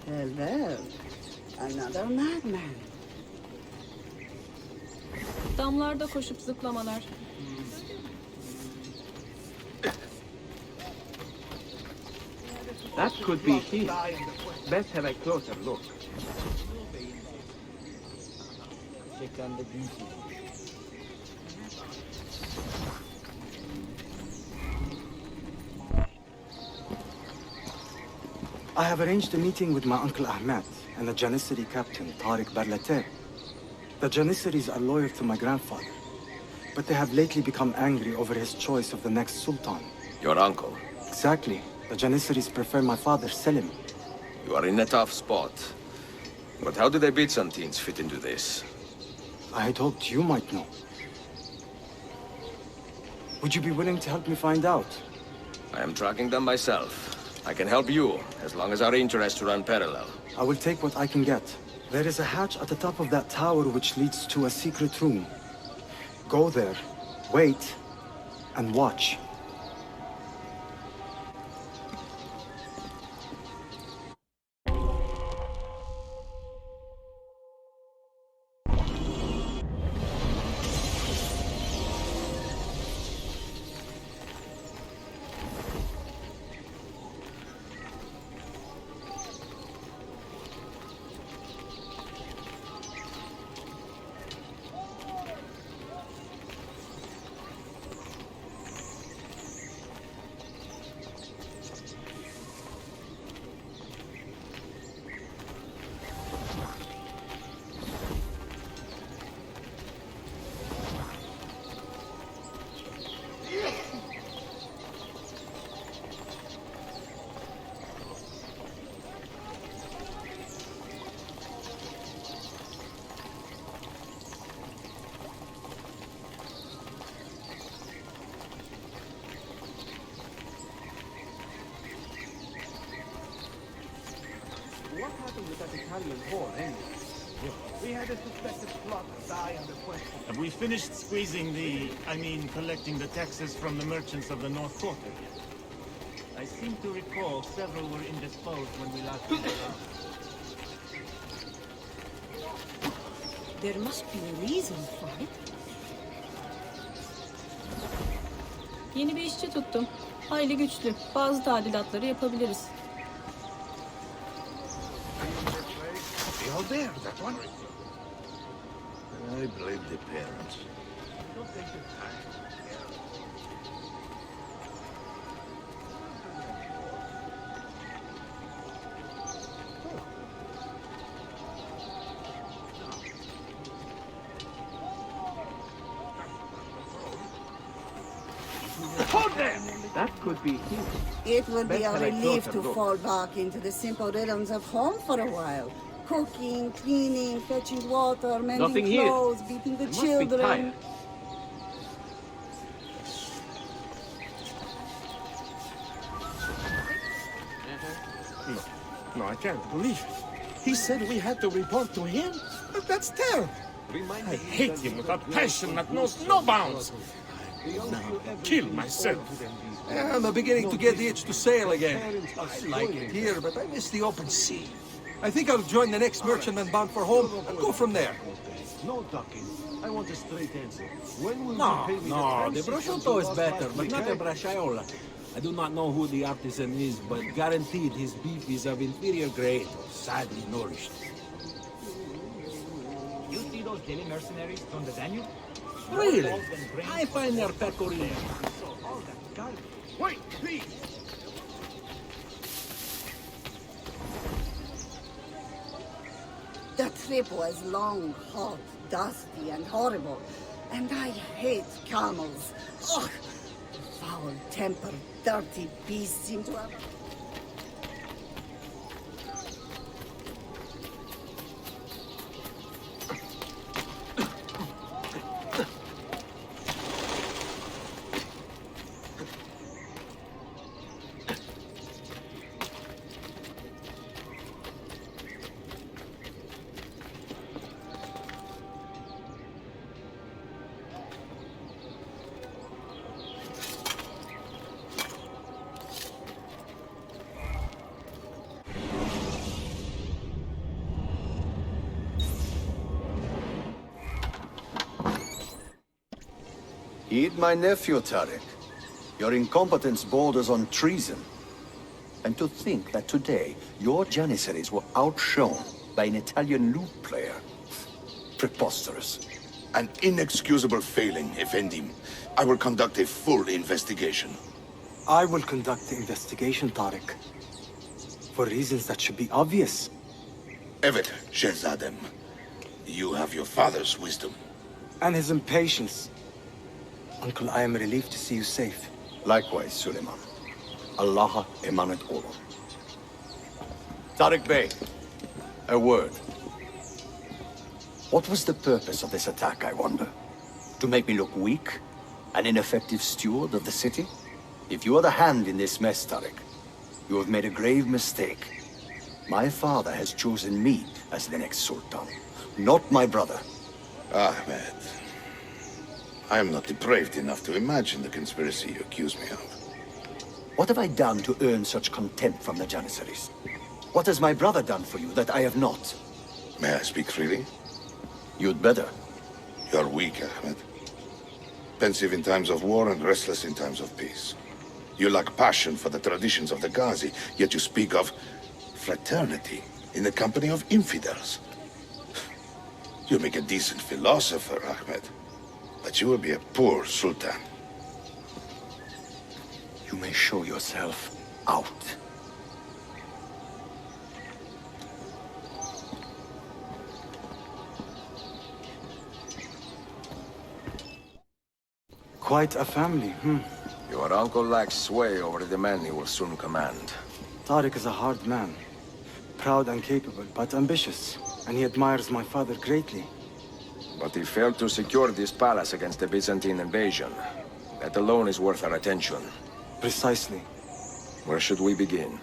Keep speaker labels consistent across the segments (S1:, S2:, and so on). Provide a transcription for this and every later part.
S1: Well, well. Another madman.
S2: Damlarda koşup zıplamalar.
S3: That could be he. Best have a closer look.
S4: Check on the beauty.
S5: I have arranged a meeting with my uncle Ahmed and the Janissary captain, Tariq Barlater. The Janissaries are loyal to my grandfather, but they have lately become angry over his choice of the next sultan.
S6: Your uncle?
S5: Exactly. The Janissaries prefer my father, Selim.
S6: You are in a tough spot. But how do the Byzantines fit into this?
S5: I had hoped you might know. Would you be willing to help me find out?
S6: I am tracking them myself. I can help you, as long as our interests run parallel.
S5: I will take what I can get. There is a hatch at the top of that tower which leads to a secret room. Go there, wait, and watch.
S3: What happened with that Italian whore, anyway? We had a suspected plot die on the question.
S7: Have we finished squeezing collecting the taxes from the merchants of the North Quarter? I seem to recall several were indisposed when we last went around.
S2: There must be a reason for it. Yeni bir işçi tuttum. Hayli güçlü. Bazı tadilatları yapabiliriz.
S8: All there, that one. I blame the parents. Don't take the time.
S3: Hold them! That could be he.
S1: It will be a
S3: Better like
S1: relief
S3: closer
S1: to
S3: look.
S1: fall back into the simple rhythms of home for a while. Cooking, cleaning, fetching water, mending
S3: Nothing here.
S1: clothes, beating the
S3: They must be
S1: children.
S3: tired.
S8: No, I can't believe it. He said we had to report to him? But that's terrible. I hate him with a passion that knows no bounds. Now I'll kill myself.
S9: I'm beginning to get the itch to sail again. I like it here, but I miss the open sea. I think I'll join the next merchantman bound for home and go from there.
S8: No ducking. I want a straight answer. When will
S4: No,
S8: you pay me
S4: no, the
S8: the
S4: prosciutto is better, but not the bracciaiola. I do not know who the artisan is, but guaranteed his beef is of inferior grade, sadly nourished.
S10: You see those daily mercenaries from the Danube?
S4: Really? I find their pecorino.
S8: Wait, please!
S1: The trip was long, hot, dusty, and horrible. And I hate camels. Ugh! Foul-tempered, dirty beasts seem to have...
S11: Heed my nephew, Tariq. Your incompetence borders on treason. And to think that today, your Janissaries were outshone by an Italian lute player. Preposterous.
S12: An inexcusable failing, Effendim. I will conduct a full investigation.
S5: I will conduct the investigation, Tariq. For reasons that should be obvious.
S12: Evet, Shehzadem. You have your father's wisdom.
S5: And his impatience. Uncle, I am relieved to see you safe.
S11: Likewise, Suleiman. Allah emanet olun. Tariq Bey, a word. What was the purpose of this attack, I wonder? To make me look weak? An ineffective steward of the city? If you are the hand in this mess, Tariq, you have made a grave mistake. My father has chosen me as the next Sultan, not my brother.
S12: Ahmed, I am not depraved enough to imagine the conspiracy you accuse me of.
S11: What have I done to earn such contempt from the Janissaries? What has my brother done for you that I have not?
S12: May I speak freely?
S11: You'd better.
S12: You're weak, Ahmed. Pensive in times of war and restless in times of peace. You lack passion for the traditions of the Ghazi, yet you speak of fraternity in the company of infidels. You make a decent philosopher, Ahmed, but you will be a poor sultan.
S11: You may show yourself out.
S5: Quite a family,
S6: Your uncle lacks sway over the men he will soon command.
S5: Tariq is a hard man. Proud and capable, but ambitious. And he admires my father greatly.
S6: But he failed to secure this palace against the Byzantine invasion. That alone is worth our attention.
S5: Precisely.
S6: Where should we begin?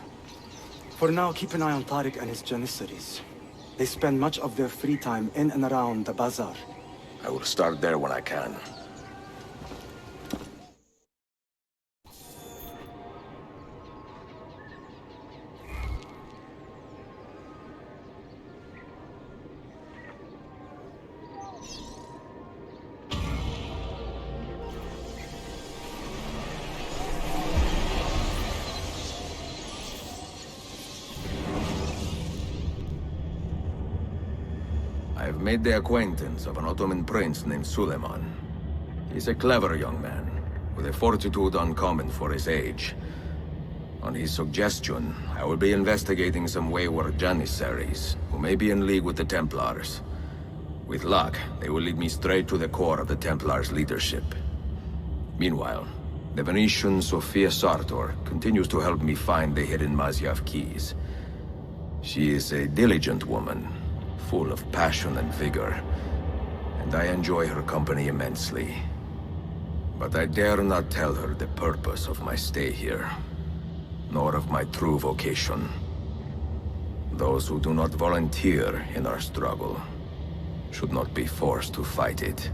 S5: For now, keep an eye on Tariq and his Janissaries. They spend much of their free time in and around the bazaar.
S6: I will start there when I can. I've made the acquaintance of an Ottoman prince named Suleiman. He's a clever young man, with a fortitude uncommon for his age. On his suggestion, I will be investigating some wayward Janissaries, who may be in league with the Templars. With luck, they will lead me straight to the core of the Templars' leadership. Meanwhile, the Venetian Sofia Sartor continues to help me find the hidden Masyaf keys. She is a diligent woman, full of passion and vigor, and I enjoy her company immensely. But I dare not tell her the purpose of my stay here, nor of my true vocation. Those who do not volunteer in our struggle should not be forced to fight it.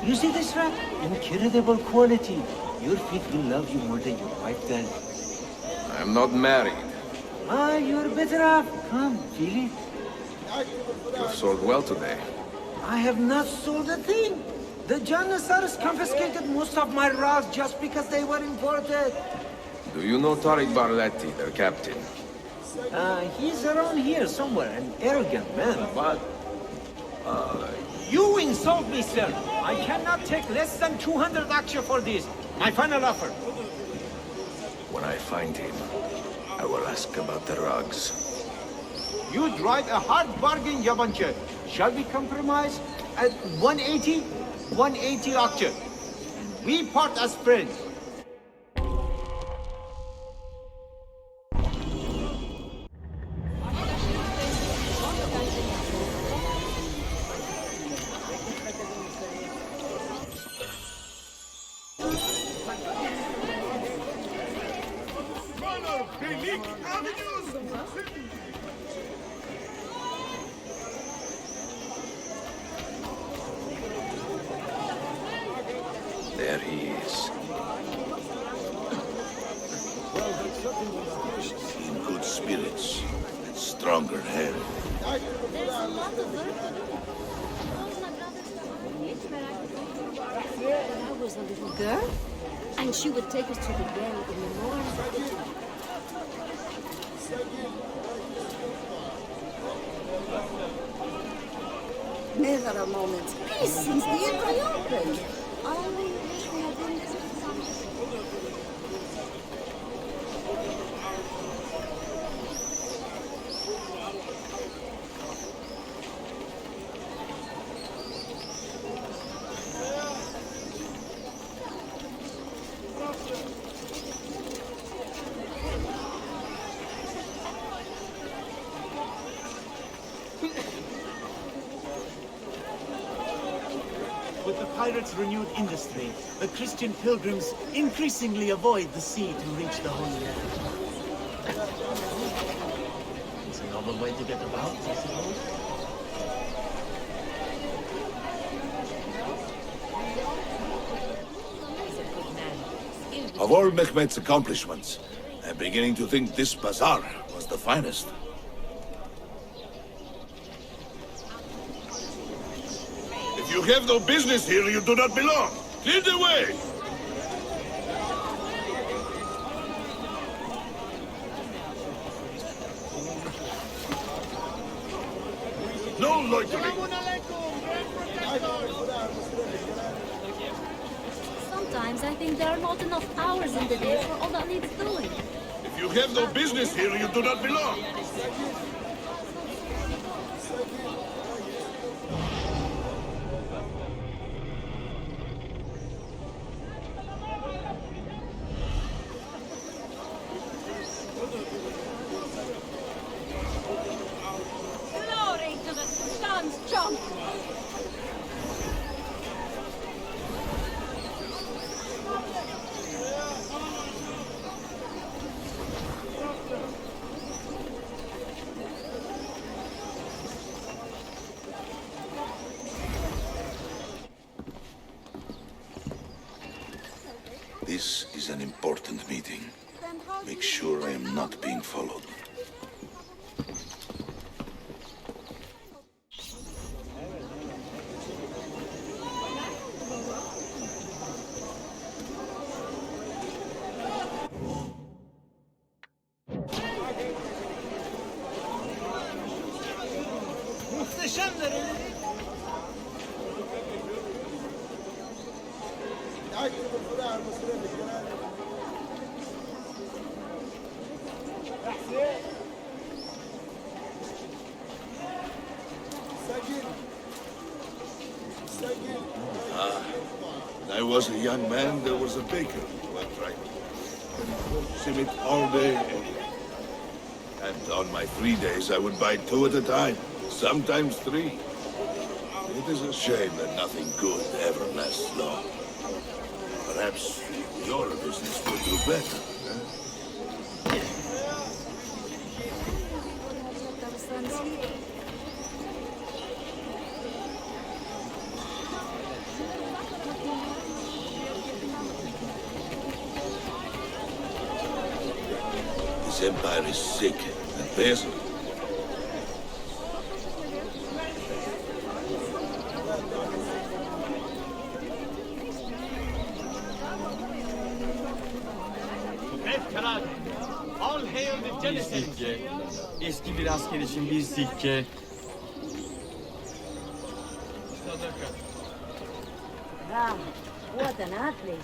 S13: You see this wrap? Incredible quality. Your feet will love you more than your wife does.
S6: I am not married.
S13: Ah, you're better off. Come, feel it.
S6: You have sold well today.
S13: I have not sold a thing. The Janissaries confiscated most of my rugs just because they were imported.
S6: Do you know Tariq Barletti, their captain?
S13: He's around here somewhere, an arrogant man, but... You insult me, sir. I cannot take less than 200 aksha for this. My final offer.
S6: When I find him, I will ask about the rugs.
S13: You'd write a hard bargain, Yabanche. Shall we compromise at 180? 180 aksha. We part as friends.
S11: There he is.
S12: In good spirits and stronger head.
S14: There's a lot of work to do. When I was a little girl, and she would take us to the well in the morning.
S1: Never a moment's peace since the Empire opened. I only wish we had been visited some.
S7: With the pirates' renewed industry, the Christian pilgrims increasingly avoid the sea to reach the Holy Land. It's a novel way to get about, I suppose.
S12: Of all Mehmet's accomplishments, I'm beginning to think this bazaar was the finest. If you have no business here, you do not belong. Clear the way! No loitering!
S14: Sometimes I think there are not enough hours in the day for all that needs doing.
S12: If you have no business here, you do not belong.
S14: Glory to the sun's jump!
S12: This is an important meeting. Make sure I am not being followed. When I was a young man, there was a baker who had tried simit all day. And on my free days, I would buy 2 at a time, sometimes 3. It is a shame that nothing good ever lasts long. Perhaps your business would do better. This empire is sick and peasant.
S10: All hail the
S15: Bir
S10: Janissaries!
S15: sikke. Eski bir asker için bir sikke.
S14: Wow, what an athlete.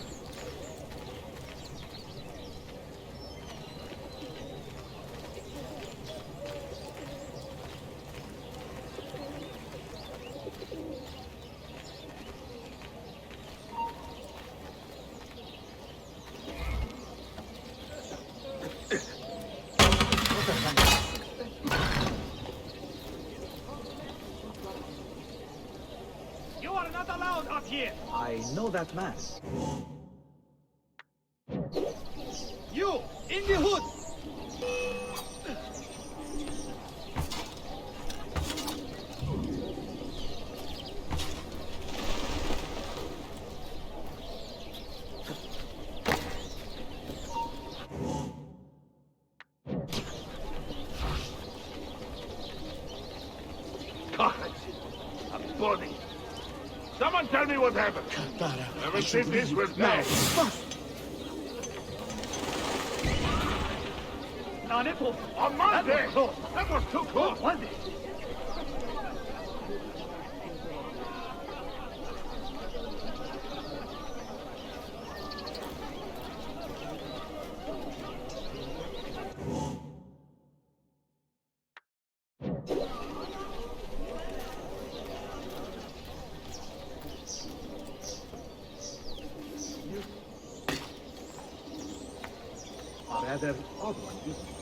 S10: You are not allowed up here! I know that man. You, in the hood!
S12: body. Someone tell me what happened. Ever since this was mad. On Monday! That was too close. Monday.
S3: A rather odd one, isn't it?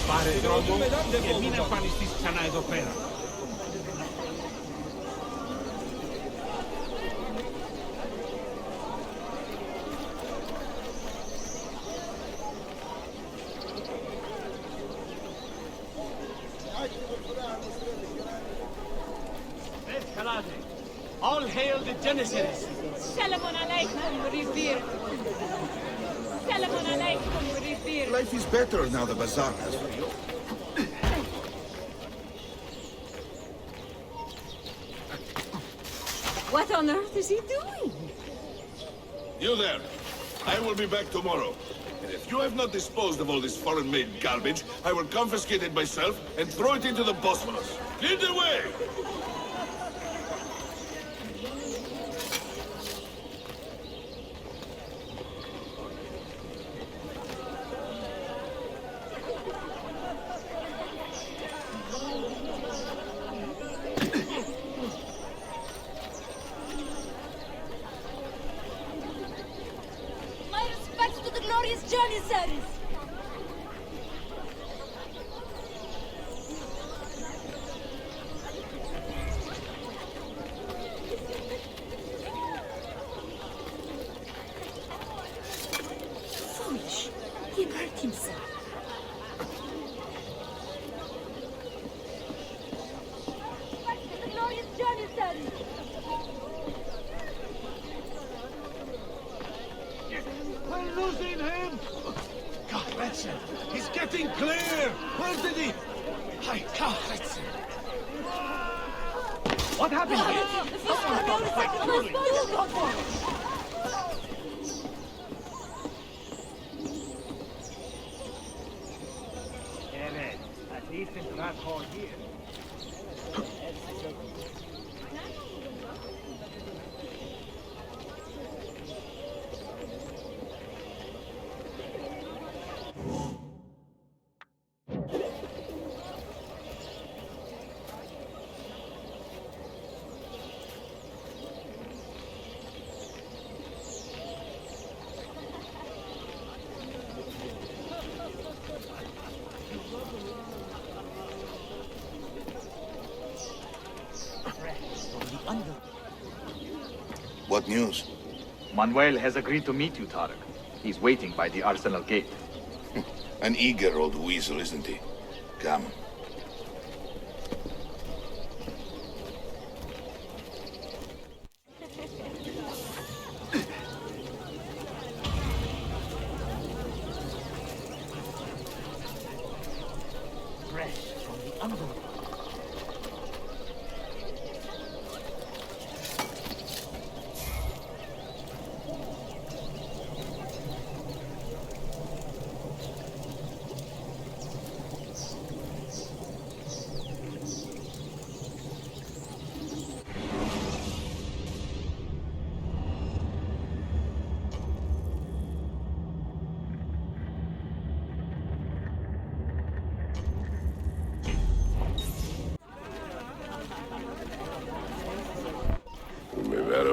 S4: Pare drogo και μην εμφανιστείς ξανά εδώ πέρα.
S15: All hail the Janissaries!
S16: Salamun alaikum, Rivir. Salamun alaikum, Rivir.
S12: Life is better now the bazaar has reopened.
S16: What on earth is he doing?
S12: You there. I will be back tomorrow. And if you have not disposed of all this foreign-made garbage, I will confiscate it myself and throw it into the Bosphorus. Clear the way!
S16: My respects to the glorious Janissaries. Foolish. He hurt himself. The glorious Janissaries.
S12: We're losing him! God, that's it. He's getting clear! Where did he... Hi, God, that's it.
S3: What happened here?
S10: Evet, a decent rat hole here.
S12: What news?
S17: Manuel has agreed to meet you, Tarek. He's waiting by the arsenal gate.
S12: An eager old weasel, isn't he? Come.
S10: Fresh from the underworld.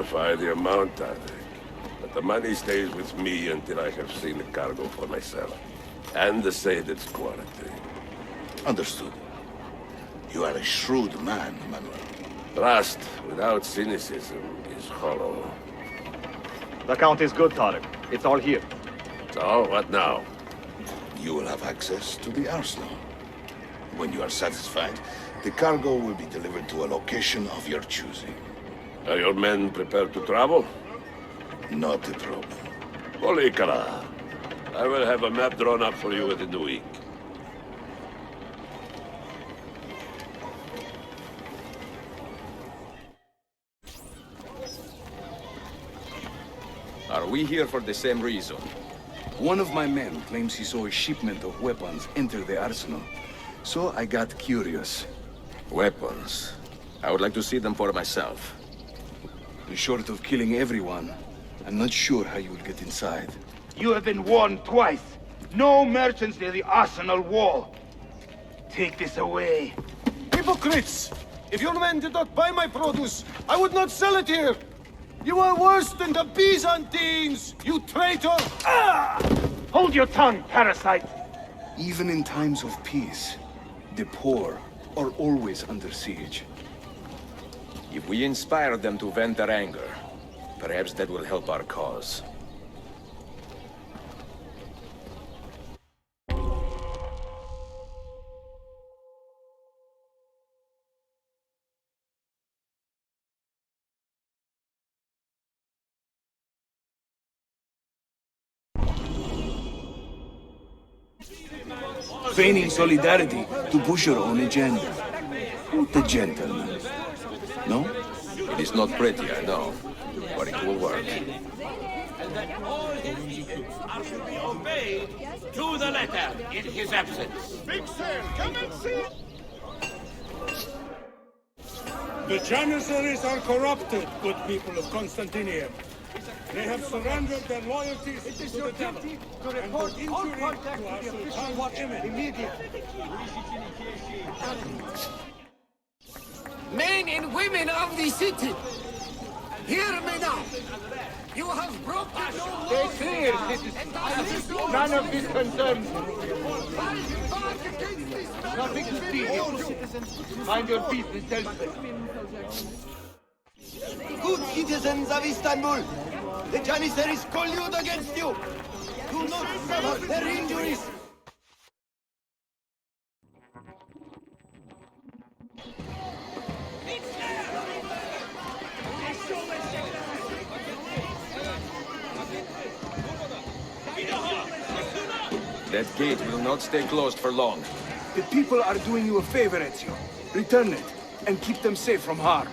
S18: justify the amount, I think. But the money stays with me until I have seen the cargo for myself. And the Said's quality.
S12: Understood. You are a shrewd man, Manuel.
S18: Trust without cynicism is hollow.
S17: The count is good, Tarek. It's all here.
S18: So, what now?
S12: You will have access to the arsenal. When you are satisfied, the cargo will be delivered to a location of your choosing.
S18: Are your men prepared to travel?
S12: Not a problem.
S18: Polikara, I will have a map drawn up for you within the week.
S6: Are we here for the same reason?
S19: One of my men claims he saw a shipment of weapons enter the arsenal. So I got curious.
S6: Weapons? I would like to see them for myself.
S19: Short of killing everyone, I'm not sure how you will get inside.
S20: You have been warned twice. No merchants near the arsenal wall. Take this away.
S8: Hypocrites! If your men did not buy my produce, I would not sell it here! You are worse than the Byzantines, you traitor!
S20: Ah! Hold your tongue, parasite!
S19: Even in times of peace, the poor are always under siege.
S6: If we inspire them to vent their anger, perhaps that will help our cause.
S19: Feigning solidarity to push your own agenda. What a gentleman. No?
S6: It is not pretty, I know, but it will work.
S4: And that all his edicts are to be obeyed to the letter in his absence.
S8: Big Sir, come and see! The Janissaries are corrupted, good people of Constantinium. They have surrendered their loyalties to the devil and put injury to our Sultan's image. Immediately.
S21: Men and women of the city, hear me now. You have broken no law.
S20: Stay clear, citizens. None of this concerns you. Nothing to see here. Mind your business elsewhere.
S22: Good citizens of Istanbul, the Janissaries collude against you. Do not suffer their injuries.
S6: That gate will not stay closed for long.
S19: The people are doing you a favor, Ezio. Return it, and keep them safe from harm.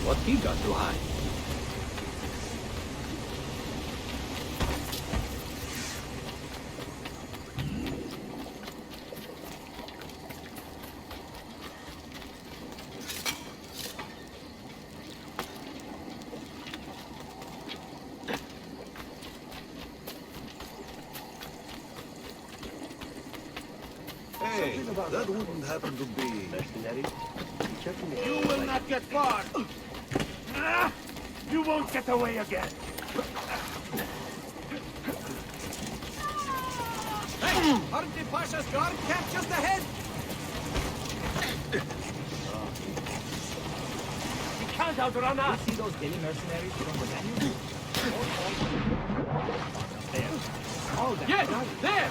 S11: What he got to hide?
S4: Hey, that wouldn't happen to be...
S3: Mercenary.
S20: You will not get far! You won't get away again!
S10: Hey! Aren't the Pasha's guard camped just ahead?
S15: You can't outrun us!
S10: See those daily mercenaries from the menu? There. All that.
S15: Yes! There!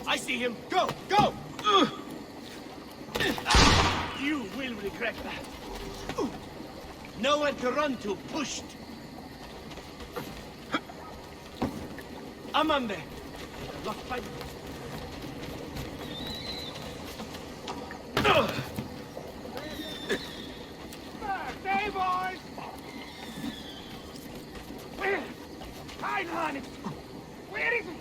S15: I see him. Go! Go! You will regret that. Nowhere to run to. Pushed. Amande. Lost fight.
S20: Stay, boys! Where? Hide on it! Where is he?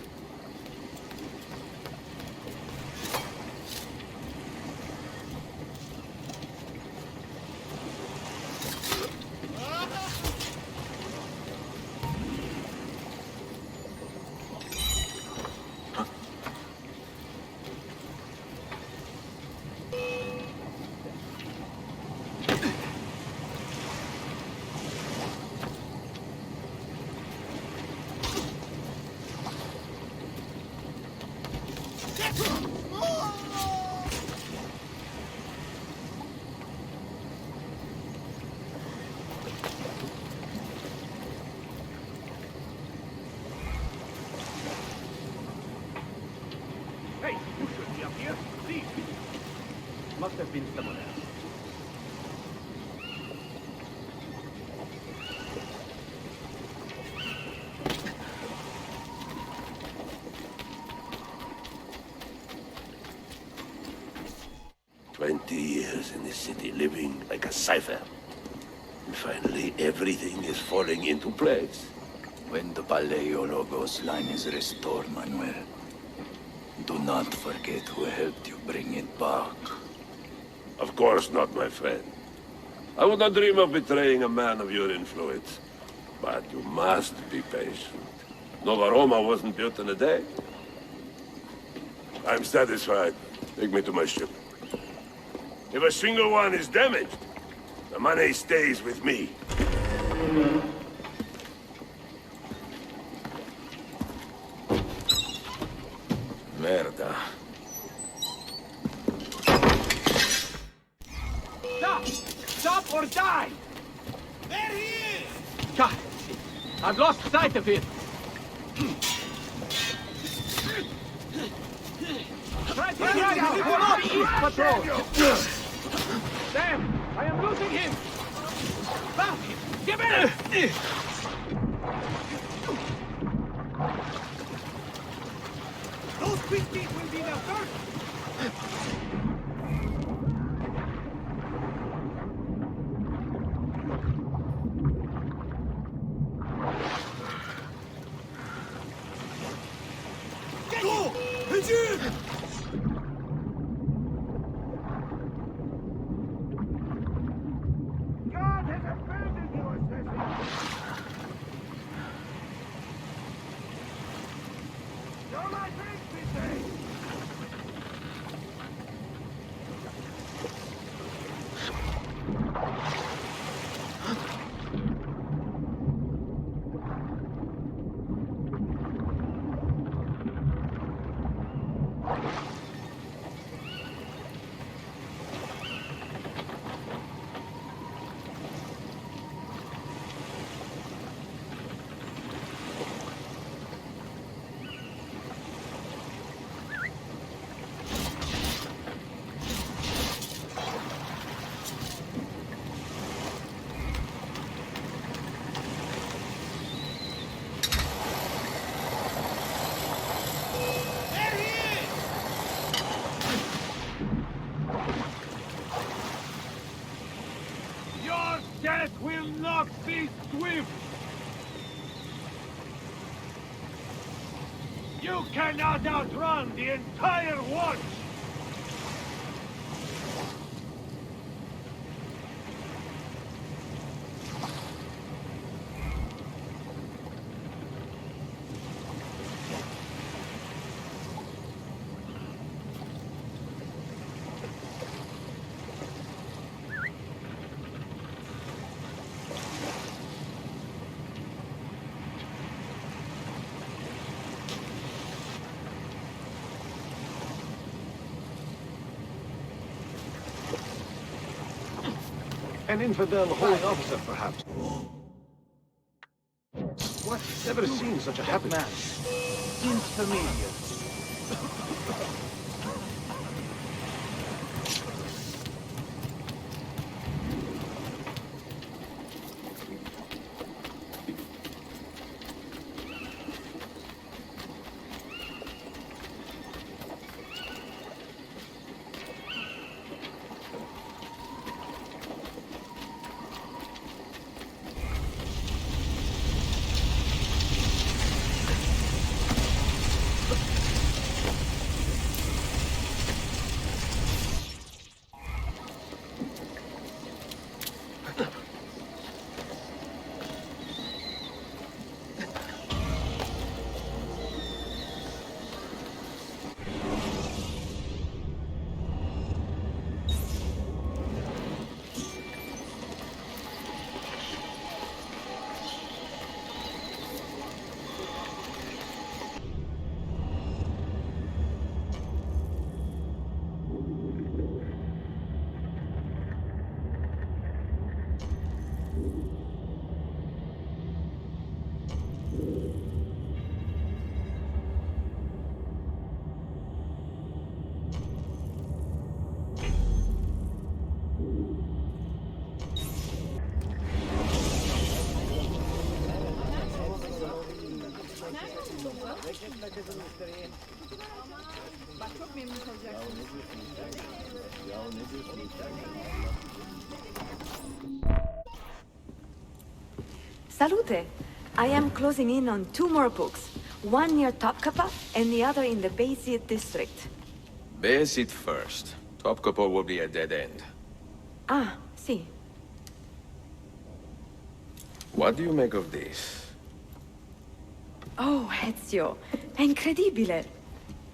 S17: finns det modell.
S18: Years in this city, living like a cipher. And finally, everything is falling into place.
S11: When the Paleologos line is restored, Manuel, do not forget who helped you bring it back.
S18: Of course not, my friend. I would not dream of betraying a man of your influence. But you must be patient. Nova Roma wasn't built in a day. I'm satisfied. Take me to my ship. If a single one is damaged, the money stays with me.
S6: Merda.
S10: Stop! Stop or die!
S15: There he is!
S10: God, I've lost sight of him. Right here, come on, East Patrol! Sam, I am losing him! Found him! Give it!
S15: Those quick feet will be the first! Go! Engine!
S3: God has abandoned you, assassin! You're my friend, Pete!
S10: Death will not be swift! You cannot outrun the entire watch!
S19: An infidel holy officer, perhaps. What? Never seen such a happy man.
S10: Seems familiar.
S2: Bak çok memnun kalacaksınız.
S9: Salute! I am closing in on 2 more books. One near Topkapı and the other in the Beyazıt district.
S6: Beyazıt first. Topkapı will be a dead end.
S9: Ah, see.
S6: What do you make of this?
S9: Oh, Ezio. Incredibile.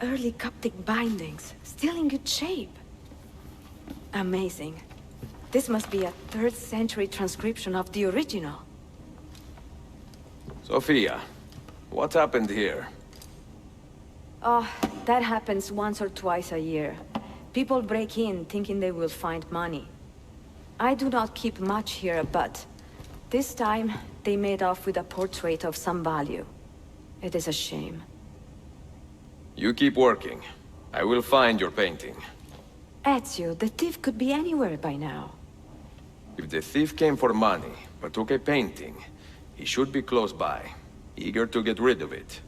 S9: Early Coptic bindings, still in good shape. Amazing. This must be a 3rd century transcription of the original.
S6: Sophia, what happened here?
S9: Oh, that happens once or twice a year. People break in thinking they will find money. I do not keep much here, but this time they made off with a portrait of some value. It is a shame.
S6: You keep working. I will find your painting.
S9: Ezio, the thief could be anywhere by now.
S6: If the thief came for money, but took a painting, he should be close by, eager to get rid of it.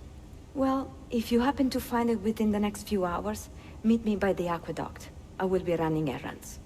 S9: Well, if you happen to find it within the next few hours, meet me by the aqueduct. I will be running errands.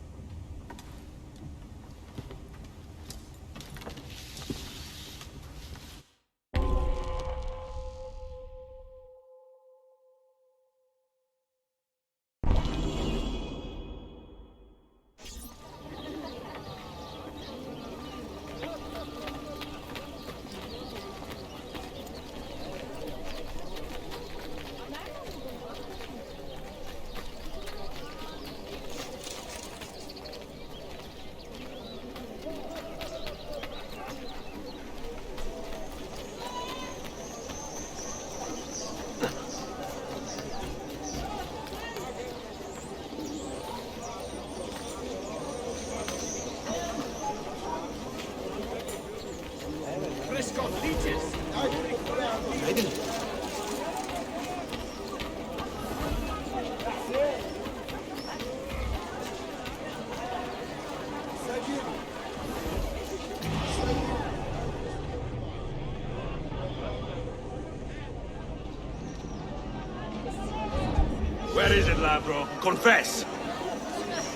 S18: Where is it, Labro? Confess!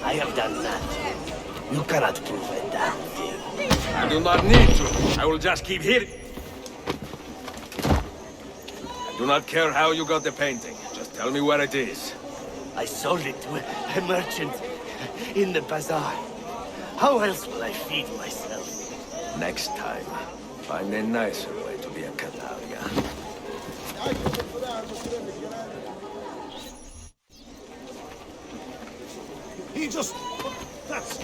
S22: I have done nothing. You cannot prove a damn thing.
S6: I do not need to. I will just keep hitting. I do not care how you got the painting. Just tell me where it is.
S22: I sold it to a merchant in the bazaar. How else will I feed myself?
S6: Next time, find a nicer way to be a Catalia.
S21: He just... That's...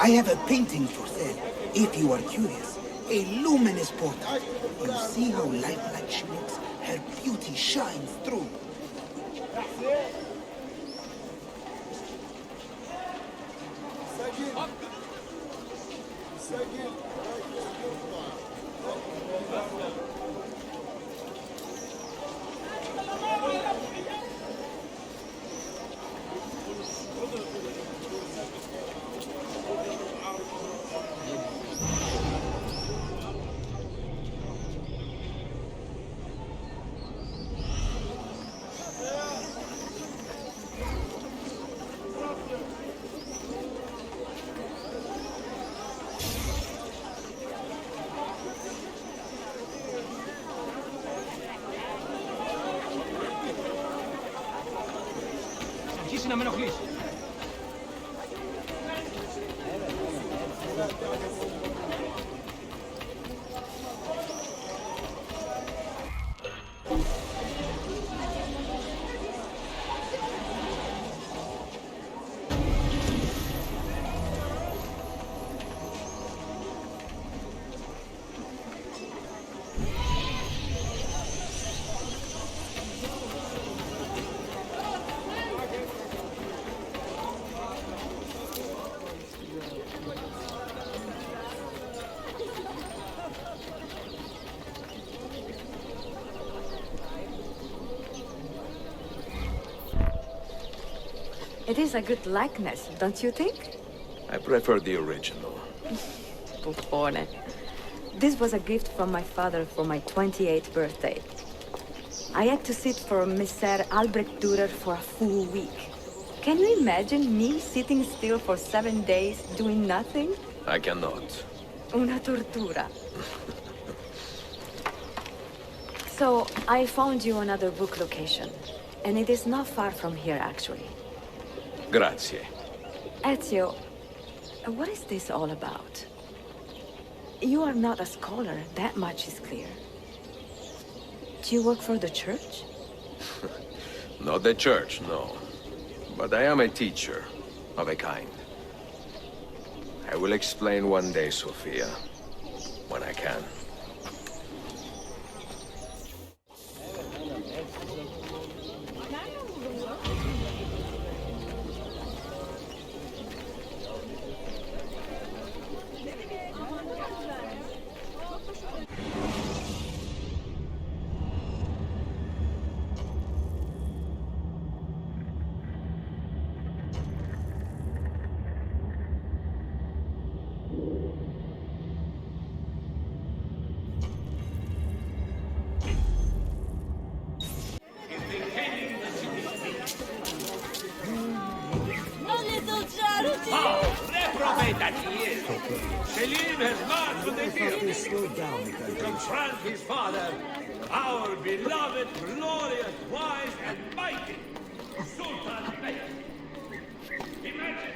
S23: I have a painting for sale, if you are curious. A luminous portrait. You see how lifelike she looks? Her beauty shines through.
S10: Να με ενοχλείς.
S9: It is a good likeness, don't you think?
S6: I prefer the original.
S9: Buffone. This was a gift from my father for my 28th birthday. I had to sit for Messer Albrecht Dürer for a full week. Can you imagine me sitting still for 7 days doing nothing?
S6: I cannot.
S9: Una tortura. So, I found you another book location. And it is not far from here, actually.
S6: Grazie.
S9: Ezio, what is this all about? You are not a scholar, that much is clear. Do you work for the church?
S6: Not the church, no. But I am a teacher, of a kind. I will explain one day, Sophia, when I can.
S4: Selim has marched with the field to confront his father, our beloved, glorious, wise, and mighty Sultan Bey. Imagine!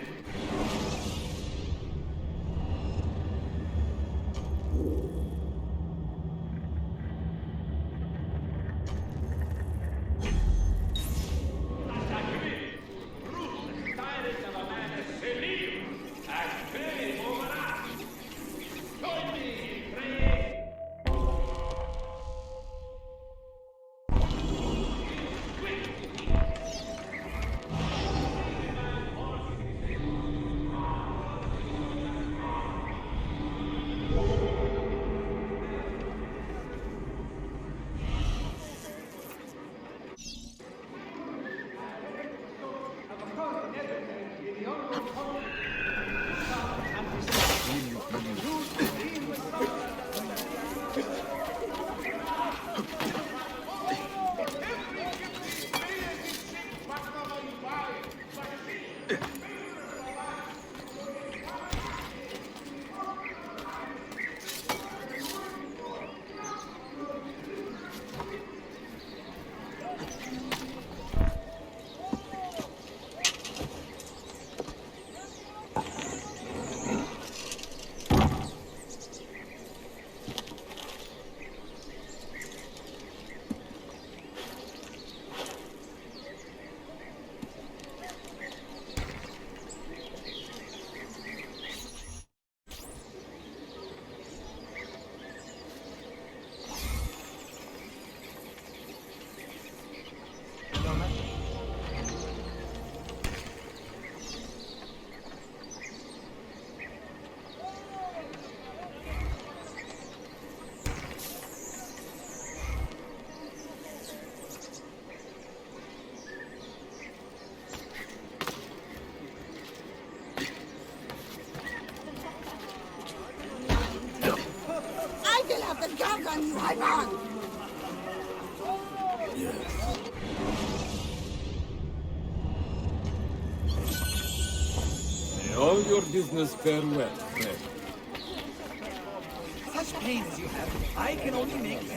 S4: May all your business fare well, friend.
S21: Such pain as you have, I can only make you.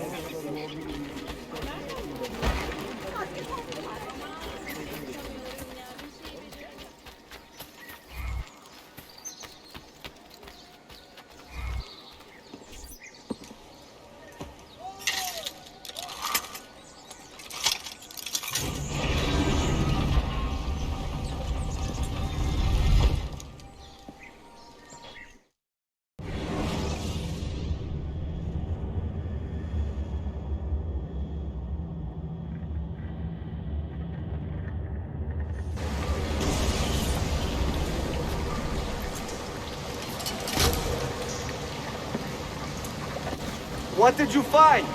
S22: What did you find?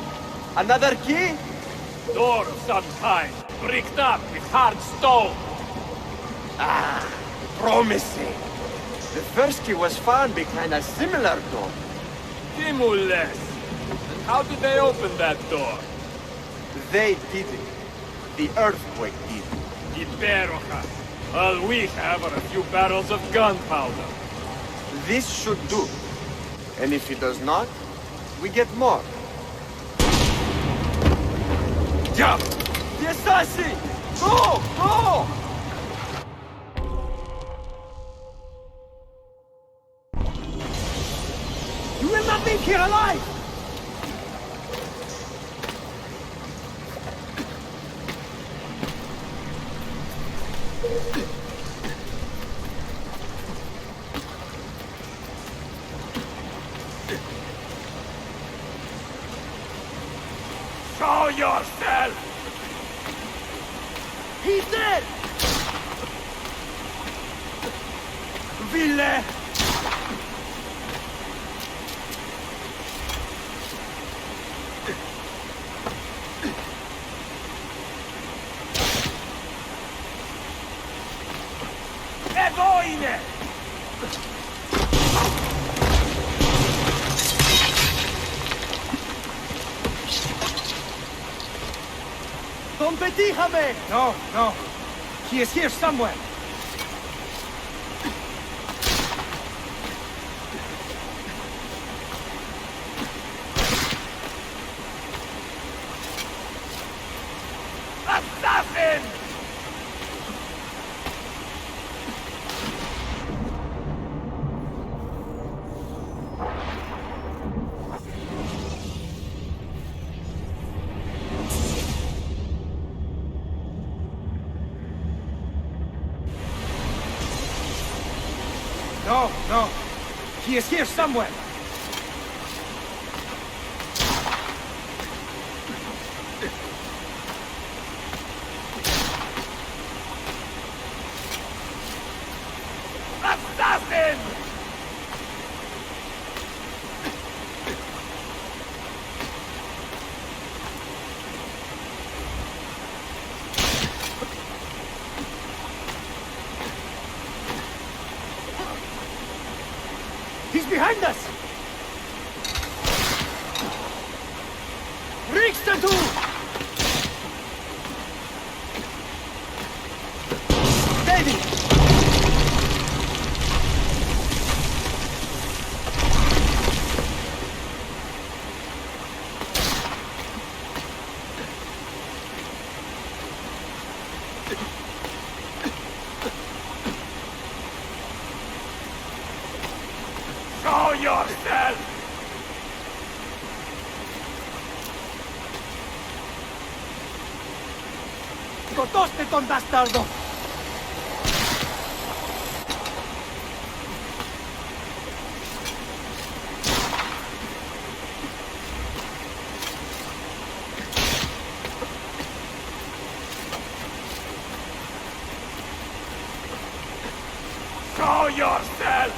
S22: Another key?
S17: Door of some kind, bricked up with hard stone.
S22: Ah, promising. The first key was found behind a similar door.
S17: Timules! And how did they open that door?
S22: They didn't. The earthquake did.
S17: Iberoja. All we have are a few barrels of gunpowder.
S22: This should do. And if it does not, we get more.
S17: Jump!
S22: The assassin! Go! Go!
S10: You will not leave here alive!
S17: Show yourself!
S10: He's dead!
S22: Ville!
S17: Egoine!
S10: Don Betijame!
S15: No, no. He is here somewhere.
S17: Assassin!
S15: No, no. He is here somewhere.
S17: Assassin!
S10: He's behind us! Riksdatu! David!
S17: Show yourself!
S10: ¡Gotoste, ton bastardo!
S17: Show yourself!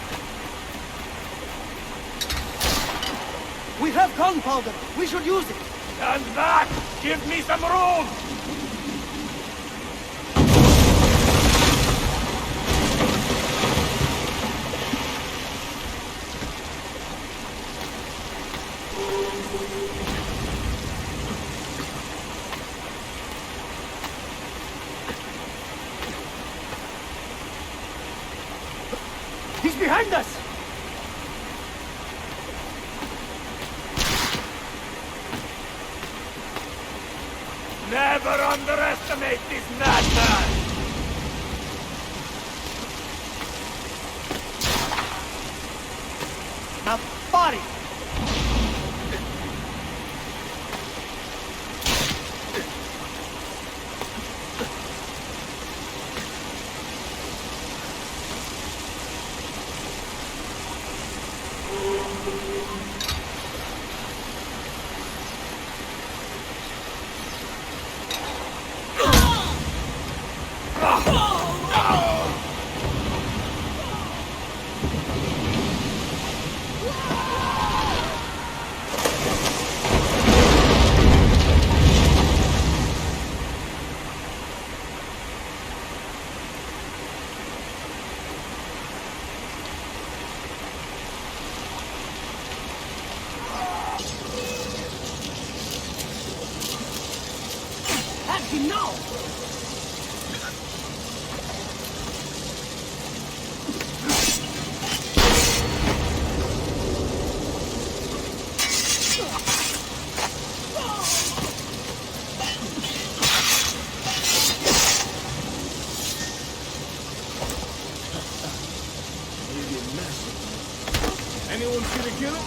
S10: We have gunpowder! We should use it!
S17: Stand back! Give me some room!
S10: He's behind us!
S17: Never underestimate this madman!
S10: Now, body!
S21: him now!
S8: Anyone see the killer?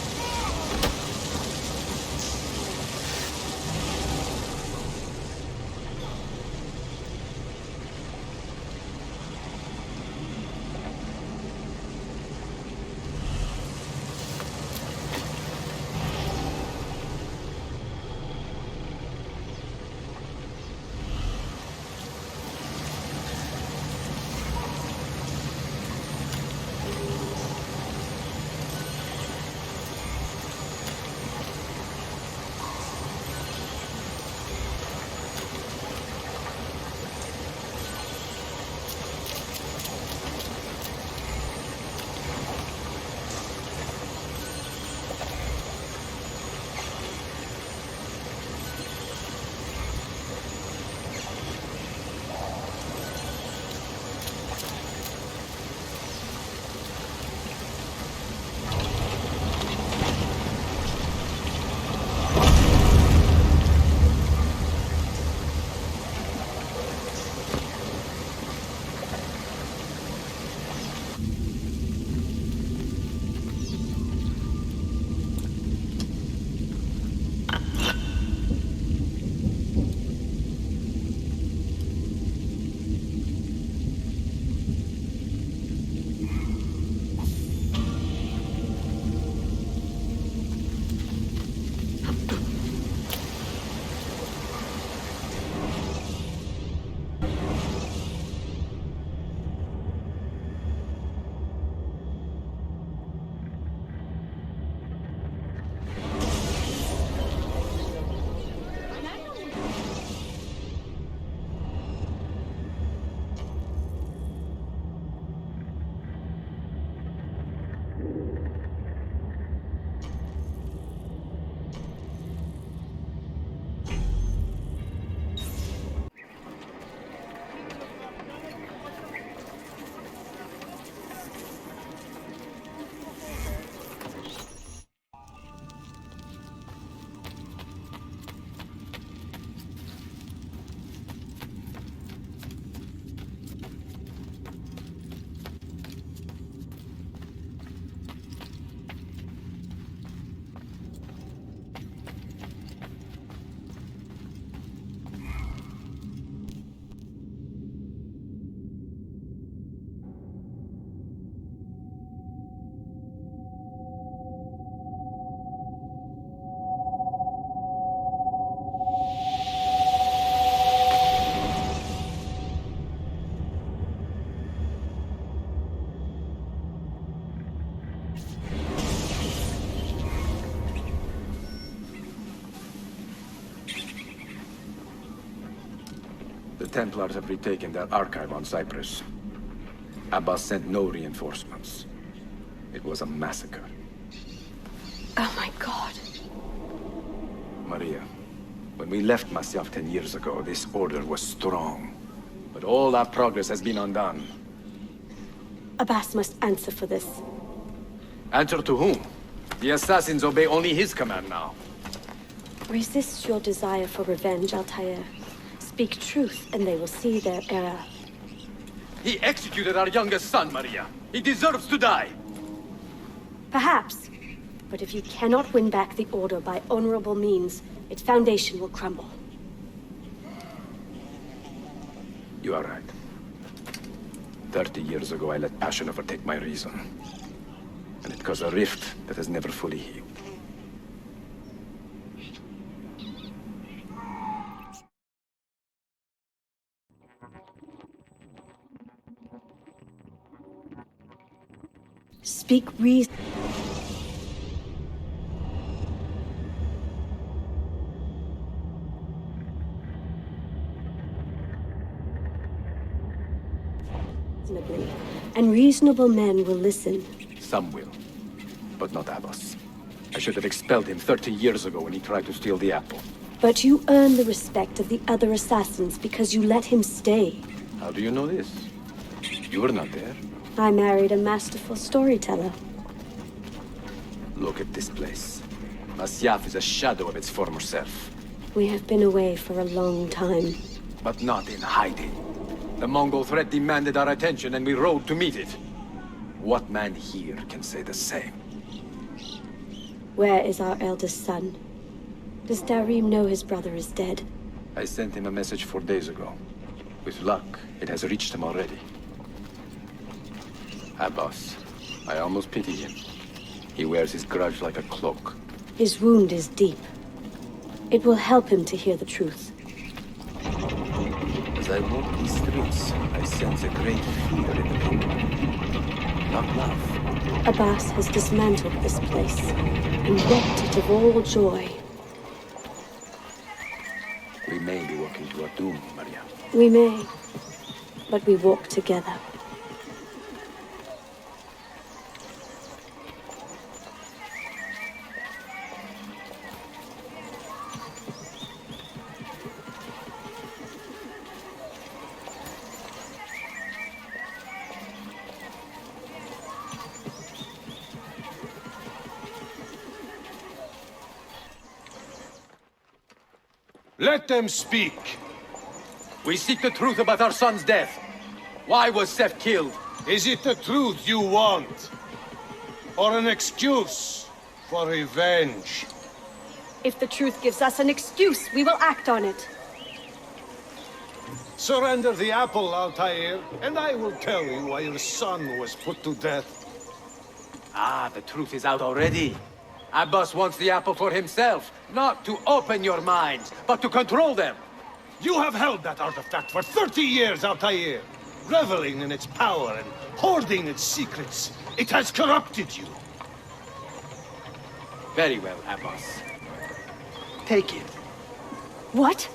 S19: The Templars have retaken their archive on Cyprus. Abbas sent no reinforcements. It was a massacre.
S9: Oh my god.
S19: Maria, when we left Masyaf 10 years ago, this order was strong. But all our progress has been undone.
S1: Abbas must answer for this.
S19: Answer to whom? The assassins obey only his command now.
S1: Resist your desire for revenge, Altair. Speak truth, and they will see their error.
S19: He executed our youngest son, Maria. He deserves to die.
S1: Perhaps. But if you cannot win back the Order by honorable means, its foundation will crumble.
S19: You are right. 30 years ago, I let passion overtake my reason. And it caused a rift that has never fully healed.
S1: Speak reason. Reasonably, and reasonable men will listen.
S19: Some will, but not Abbas. I should have expelled him 30 years ago when he tried to steal the apple.
S1: But you earn the respect of the other assassins because you let him stay.
S19: How do you know this? You were not there.
S1: I married a masterful storyteller.
S19: Look at this place. Masyaf is a shadow of its former self.
S1: We have been away for a long time.
S19: But not in hiding. The Mongol threat demanded our attention and we rode to meet it. What man here can say the same?
S1: Where is our eldest son? Does Darim know his brother is dead?
S19: I sent him a message 4 days ago. With luck, it has reached him already. Abbas, I almost pity him. He wears his grudge like a cloak.
S1: His wound is deep. It will help him to hear the truth.
S19: As I walk these streets, I sense a great fear in the people. Not love.
S1: Abbas has dismantled this place and wept it of all joy.
S19: We may be walking to our doom, Maria.
S1: We may, but we walk together.
S5: Let them speak.
S19: We seek the truth about our son's death. Why was Seth killed?
S5: Is it the truth you want? Or an excuse for revenge?
S1: If the truth gives us an excuse, we will act on it.
S5: Surrender the apple, Altair, and I will tell you why your son was put to death.
S19: Ah, the truth is out already. Abbas wants the apple for himself, not to open your minds, but to control them.
S5: You have held that artifact for 30 years, Altair, reveling in its power and hoarding its secrets. It has corrupted you.
S19: Very well, Abbas. Take it.
S1: What?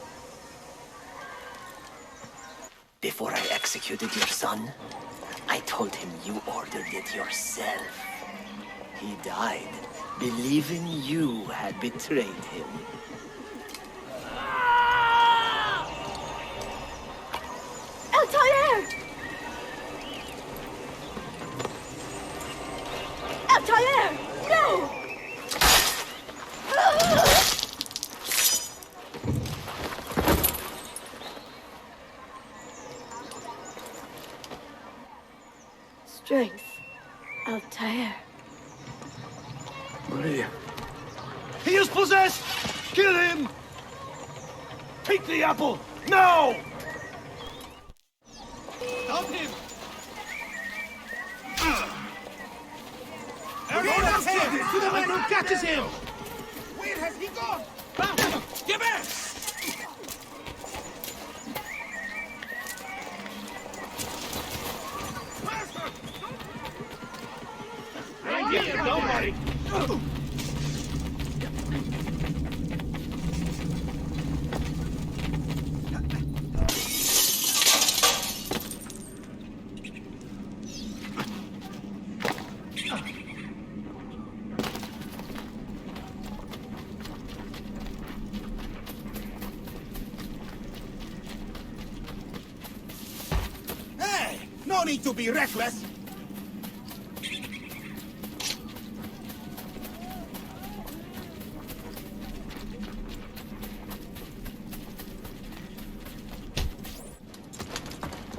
S7: Before I executed your son, I told him you ordered it yourself. He died, believing you had betrayed him.
S1: Altair! Altair! No! Strength. Altair.
S5: Maria. He is possessed! Kill him! Take the apple, now!
S10: Stop him!
S21: Everyone else to the man who catches him!
S10: Where has he gone? Give back!
S21: Don't worry. Hey, no need to be reckless.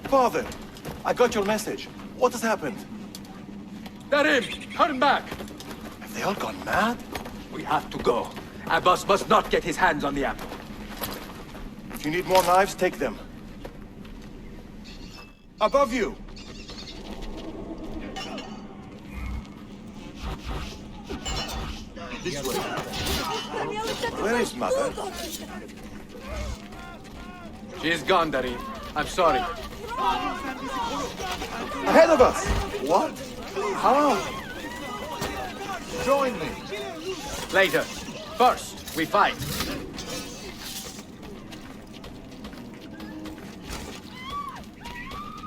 S13: Father, I got your message. What has happened?
S19: Darim, turn back!
S13: Have they all gone mad?
S19: We have to go. Abbas must not get his hands on the apple.
S13: If you need more knives, take them. Above you! This way. Where is Mother?
S19: She is gone, Darim. I'm sorry.
S13: Ahead of us! What? How? Join me.
S19: Later. First, we fight.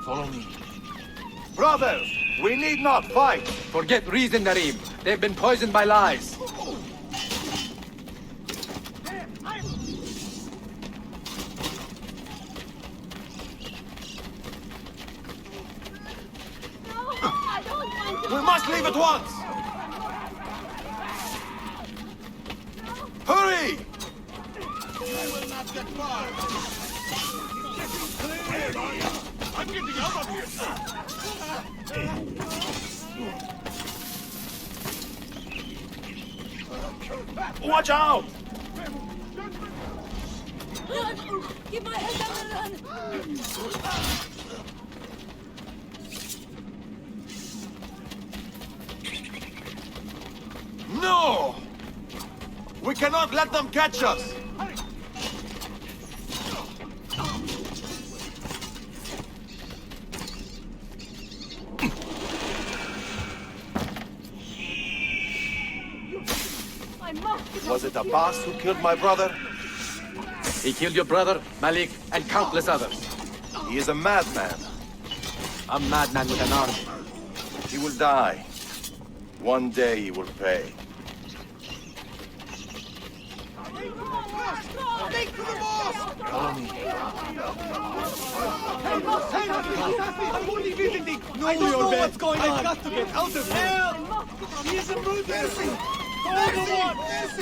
S13: Follow me. Brothers, we need not fight.
S19: Forget reason, Darim. They've been poisoned by lies.
S13: must leave at once! Hurry!
S21: I will not get far.
S4: I'm getting out of here!
S13: Watch out!
S2: Run! Give my head down and run!
S13: No! We cannot let them catch us! Was it Abbas who killed my brother?
S17: He killed your brother, Malik, and countless others.
S13: He is a madman.
S17: A madman with an army.
S13: He will die. One day he will pay.
S21: Take to the boss!
S13: Follow me.
S21: I'm only visiting. No, I don't know what's going on. I've got to get out of here. Help! He is a murderer. Call the one.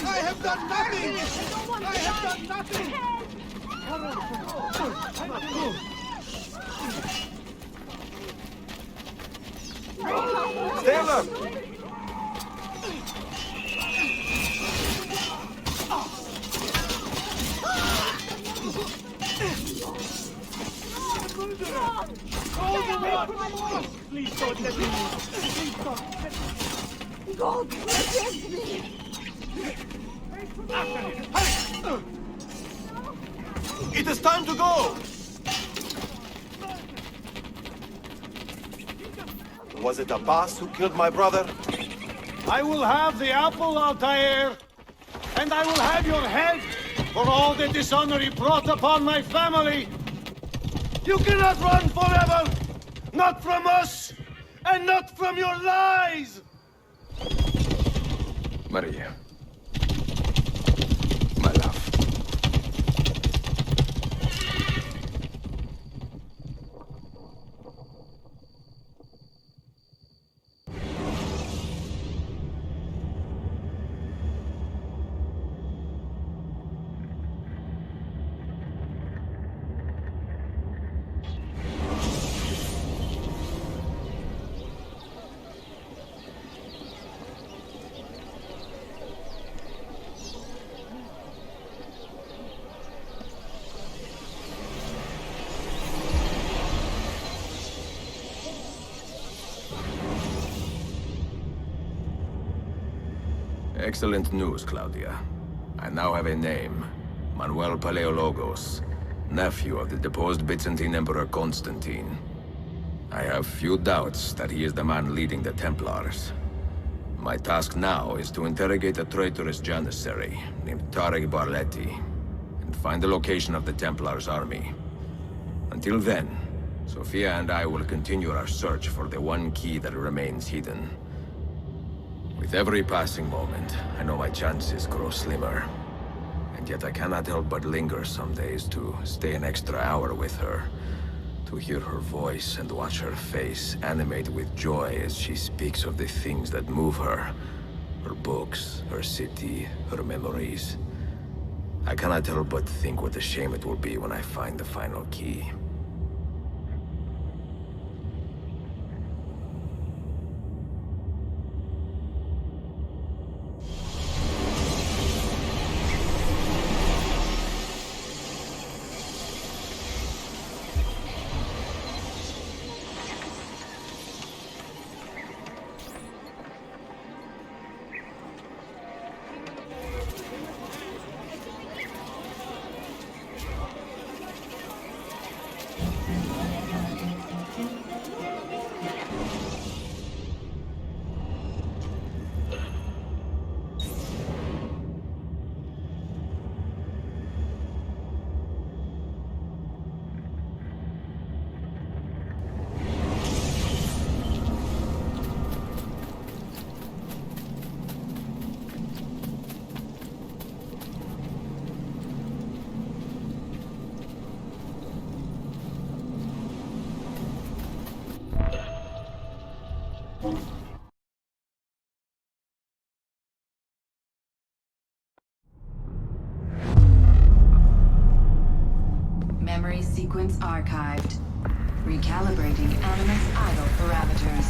S21: I have done nothing. I have done nothing.
S13: Stay alert!
S21: Please don't let me. Please don't.
S2: God protect me!
S13: It is time to go! Was it Abbas who killed my brother?
S5: I will have the apple, Altair, and I will have your head for all the dishonor he brought upon my family. You cannot run forever! Not from us, and not from your lies!
S19: Maria. My love.
S6: Excellent news, Claudia. I now have a name. Manuel Paleologos, nephew of the deposed Byzantine Emperor Constantine. I have few doubts that he is the man leading the Templars. My task now is to interrogate a traitorous Janissary named Tarek Barletti and find the location of the Templars' army. Until then, Sophia and I will continue our search for the one key that remains hidden. With every passing moment, I know my chances grow slimmer. And yet I cannot help but linger some days to stay an extra hour with her. To hear her voice and watch her face animate with joy as she speaks of the things that move her. Her books, her city, her memories. I cannot help but think what a shame it will be when I find the final key.
S12: sequence archived. Recalibrating Animus idle parameters.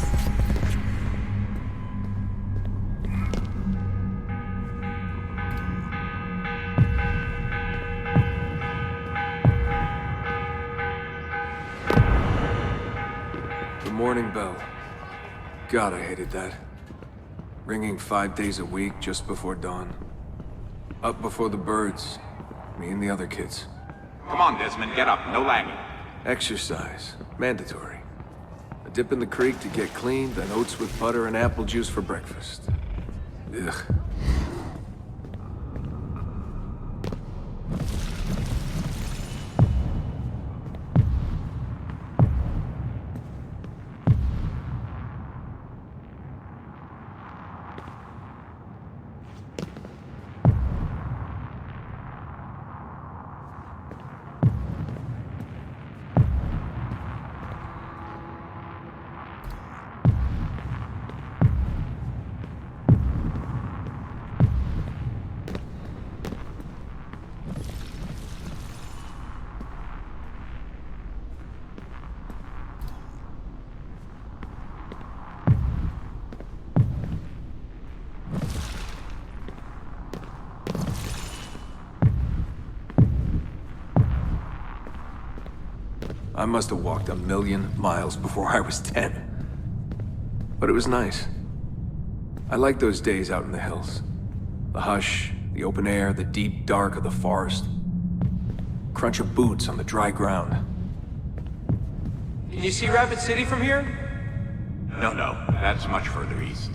S14: The morning bell. God, I hated that. Ringing 5 days a week just before dawn. Up before the birds. Me and the other kids.
S16: Come on, Desmond, get up. No lagging.
S14: Exercise. Mandatory. A dip in the creek to get clean, then oats with butter and apple juice for breakfast. Ugh. I must have walked 1,000,000 miles before I was 10. But it was nice. I liked those days out in the hills. The hush, the open air, the deep dark of the forest. Crunch of boots on the dry ground.
S10: Can you see Rapid City from here?
S16: No, that's much further east.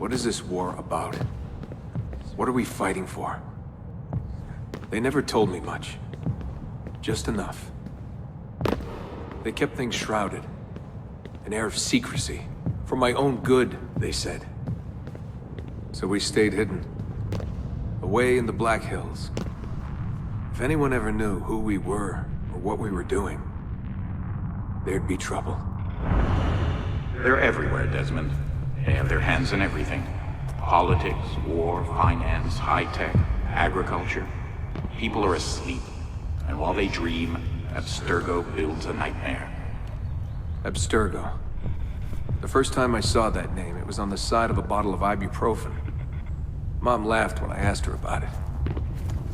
S14: What is this war about? What are we fighting for? They never told me much. Just enough. They kept things shrouded. An air of secrecy. For my own good, they said. So we stayed hidden. Away in the Black Hills. If anyone ever knew who we were, or what we were doing, there'd be trouble.
S16: They're everywhere, Desmond. They have their hands in everything. Politics, war, finance, high-tech, agriculture. People are asleep. And while they dream, Abstergo builds a nightmare.
S14: Abstergo. The first time I saw that name, it was on the side of a bottle of ibuprofen. Mom laughed when I asked her about it.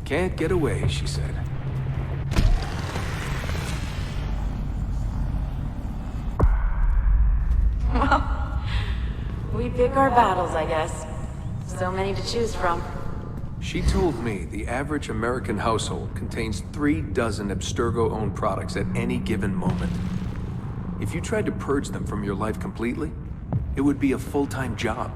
S14: Can't get away, she said.
S9: Well, we pick our battles, I guess. So many to choose from.
S14: She told me the average American household contains 3 dozen Abstergo-owned products at any given moment. If you tried to purge them from your life completely, it would be a full-time job.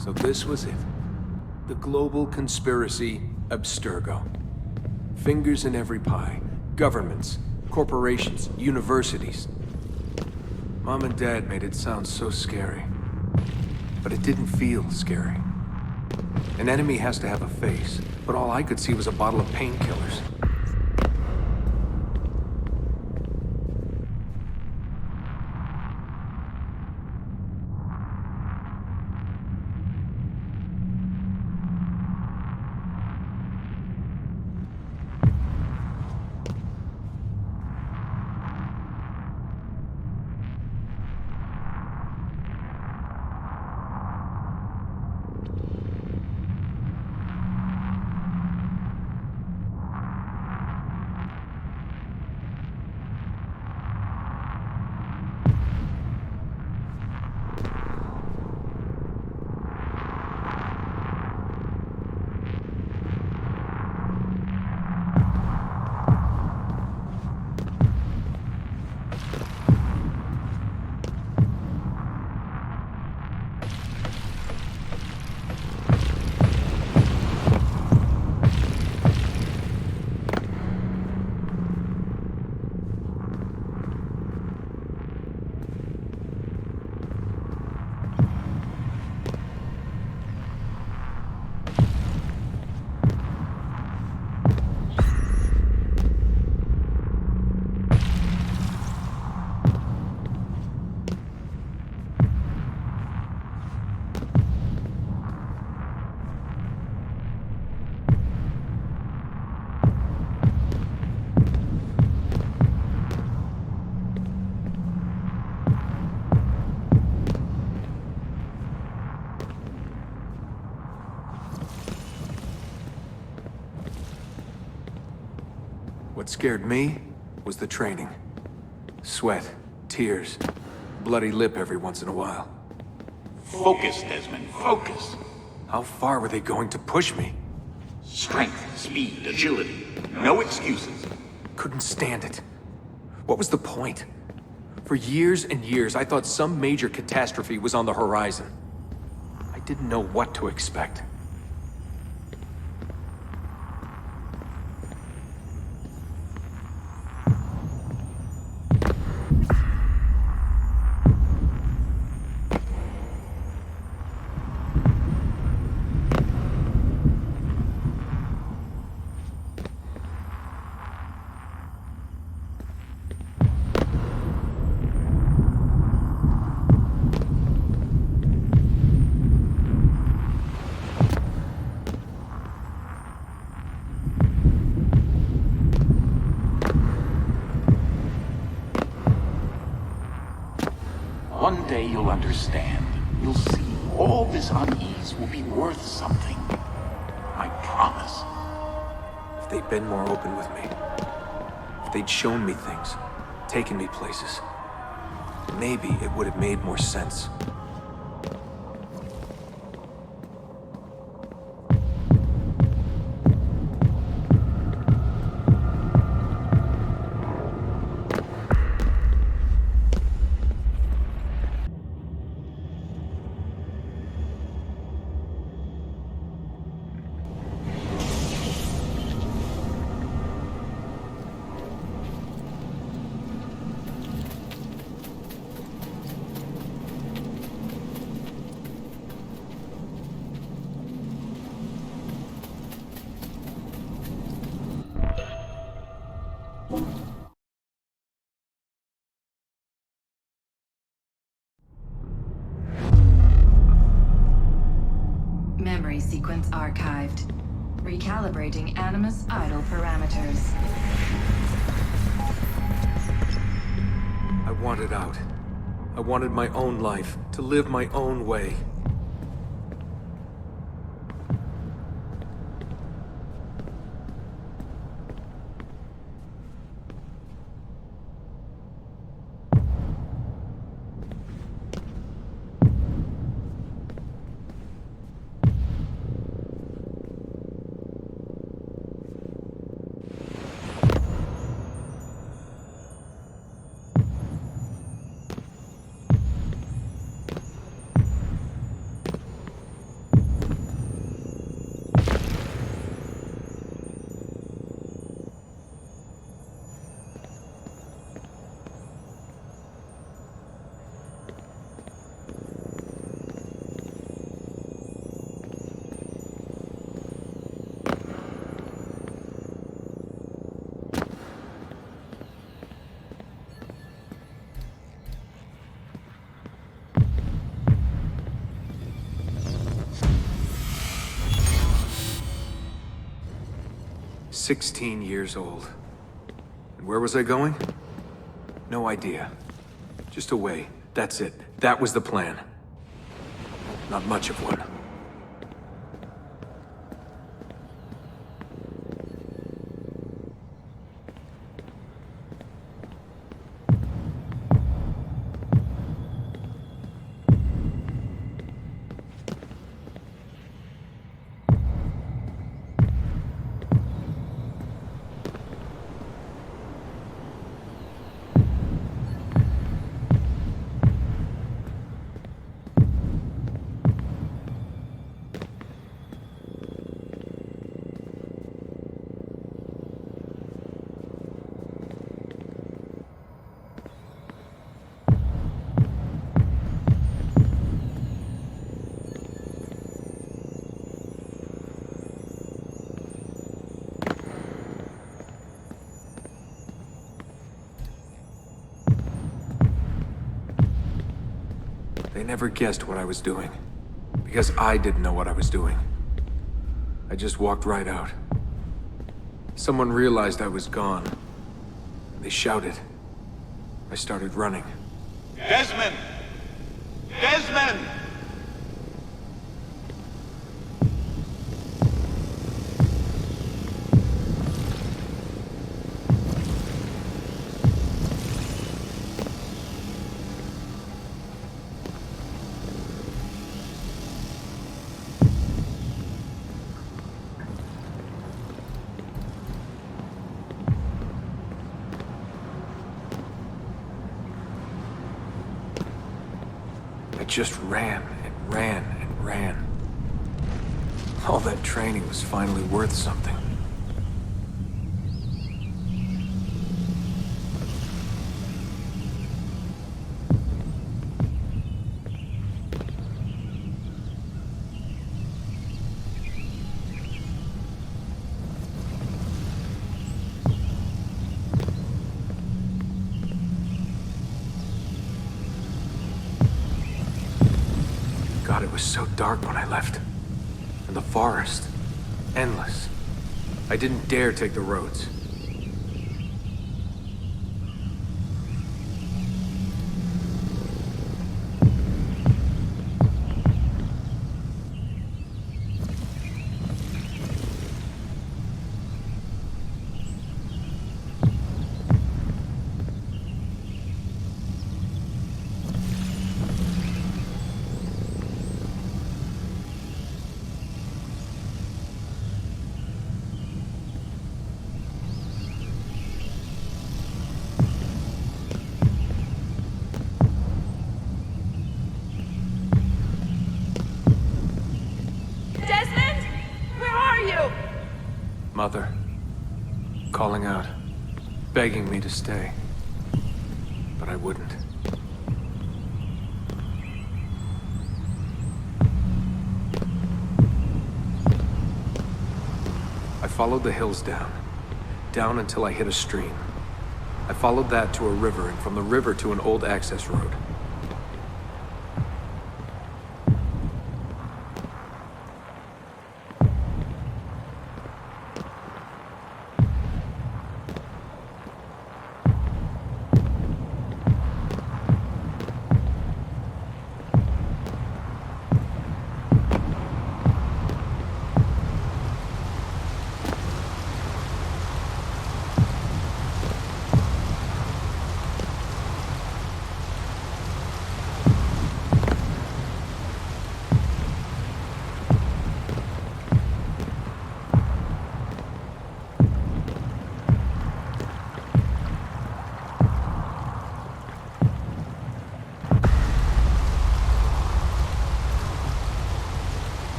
S14: So this was it. The global conspiracy, Abstergo. Fingers in every pie. Governments, corporations, universities. Mom and Dad made it sound so scary. But it didn't feel scary. An enemy has to have a face, but all I could see was a bottle of painkillers. What scared me was the training. Sweat, tears, bloody lip every once in a while.
S16: Focus, Desmond, focus.
S14: How far were they going to push me?
S16: Strength, speed, agility. No excuses.
S14: Couldn't stand it. What was the point? For years and years, I thought some major catastrophe was on the horizon. I didn't know what to expect.
S16: understand. You'll see. All this unease will be worth something. I promise.
S14: If they'd been more open with me, if they'd shown me things, taken me places, maybe it would have made more sense.
S12: Memory sequence archived. Recalibrating Animus idle parameters.
S14: I wanted out. I wanted my own life, to live my own way. "16 years old. And where was I going? No idea. Just away. That's it. That was the plan. Not much of one. They never guessed what I was doing, because I didn't know what I was doing. I just walked right out. Someone realized I was gone. They shouted. I started running.
S13: Desmond! Desmond!
S14: I just ran and ran and ran. All that training was finally worth something. God, it was so dark when I left. And the forest. Endless. I didn't dare take the roads. Mother, calling out, begging me to stay. But I wouldn't. I followed the hills down until I hit a stream. I followed that to a river, and from the river to an old access road.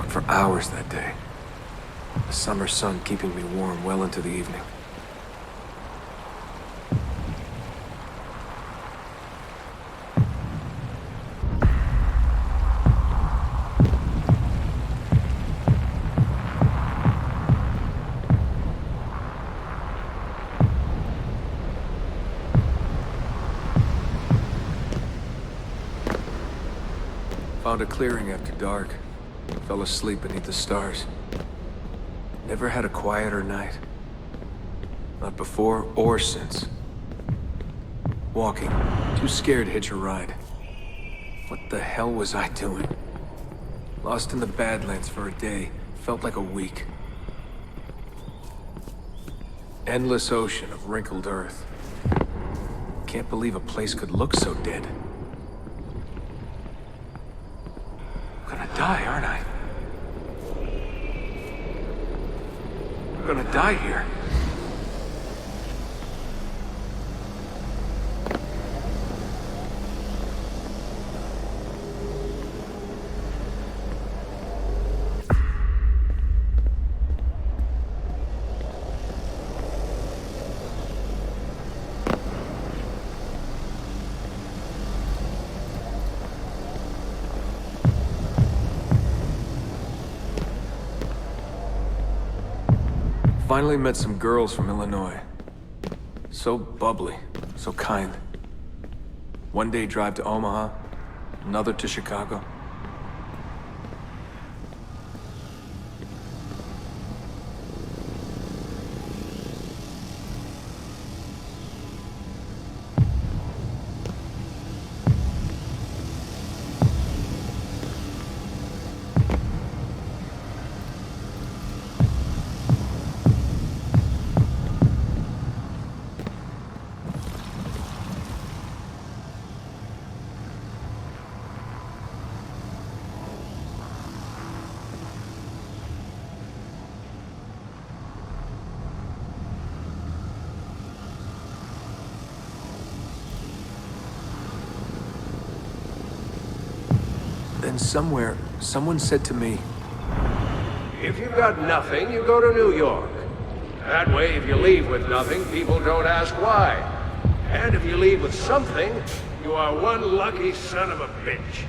S14: For hours that day. The summer sun keeping me warm well into the evening. Found a clearing after dark. Fell asleep beneath the stars. Never had a quieter night. Not before or since. Walking, too scared to hitch a ride. What the hell was I doing? Lost in the Badlands for a day, felt like a week. Endless ocean of wrinkled earth. Can't believe a place could look so dead. I'm gonna die, aren't I? I'm gonna die here. Finally met some girls from Illinois. So bubbly, so kind. One day drive to Omaha, another to Chicago. Then somewhere, someone said to me,
S3: If you've got nothing, you go to New York. That way, if you leave with nothing, people don't ask why. And if you leave with something, you are one lucky son of a bitch.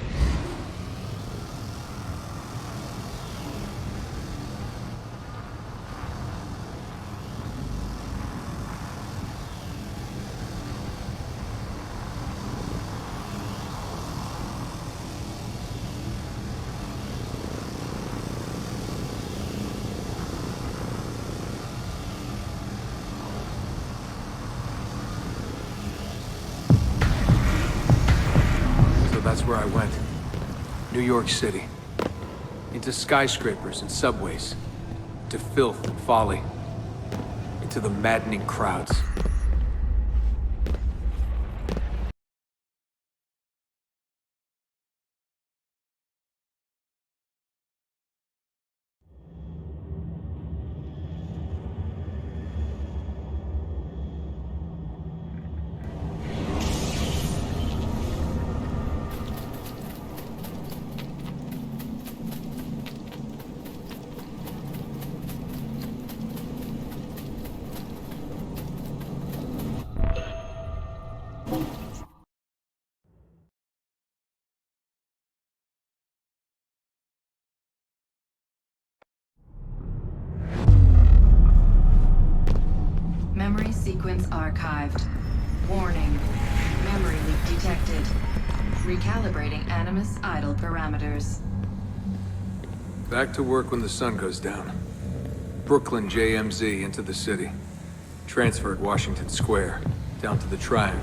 S14: that's where I went. New York City. Into skyscrapers and subways. To filth and folly. Into the maddening crowds.
S12: Memory sequence archived. Warning. Memory leak detected. Recalibrating Animus idle parameters.
S14: Back to work when the sun goes down. Brooklyn JMZ into the city. Transferred Washington Square, down to the Triangle.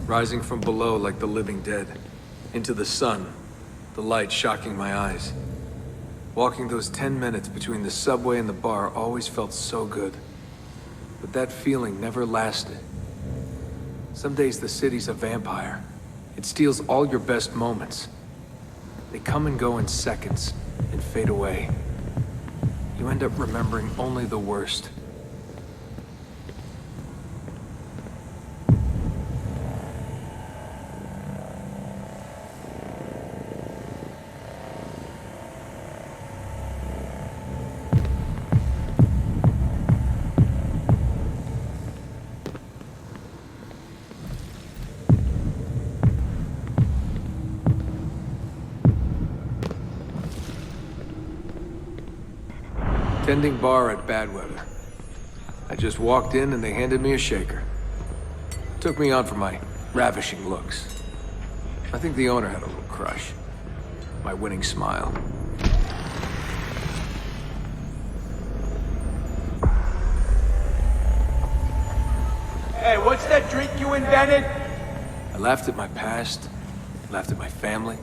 S14: Rising from below like the living dead. Into the sun, the light shocking my eyes. Walking those 10 minutes between the subway and the bar always felt so good. But that feeling never lasted. Some days the city's a vampire. It steals all your best moments. They come and go in seconds, and fade away. You end up remembering only the worst. Tending bar at Badweather. I just walked in and they handed me a shaker. Took me on for my ravishing looks. I think the owner had a little crush. My winning smile.
S10: Hey, what's that drink you invented?
S14: I laughed at my past, laughed at my family,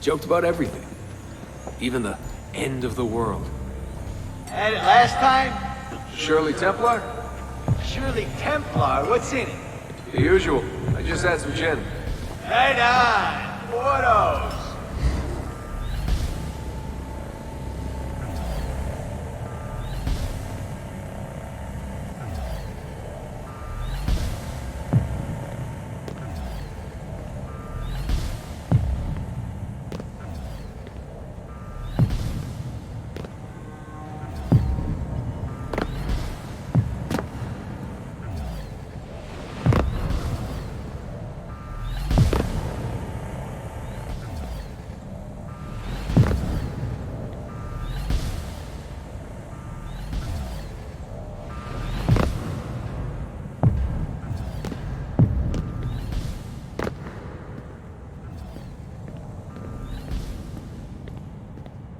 S14: joked about everything. Even the end of the world.
S10: Had it last time?
S14: Shirley Templar?
S10: Shirley Templar? What's in it?
S14: The usual. I just had some gin.
S10: Right on. Photos.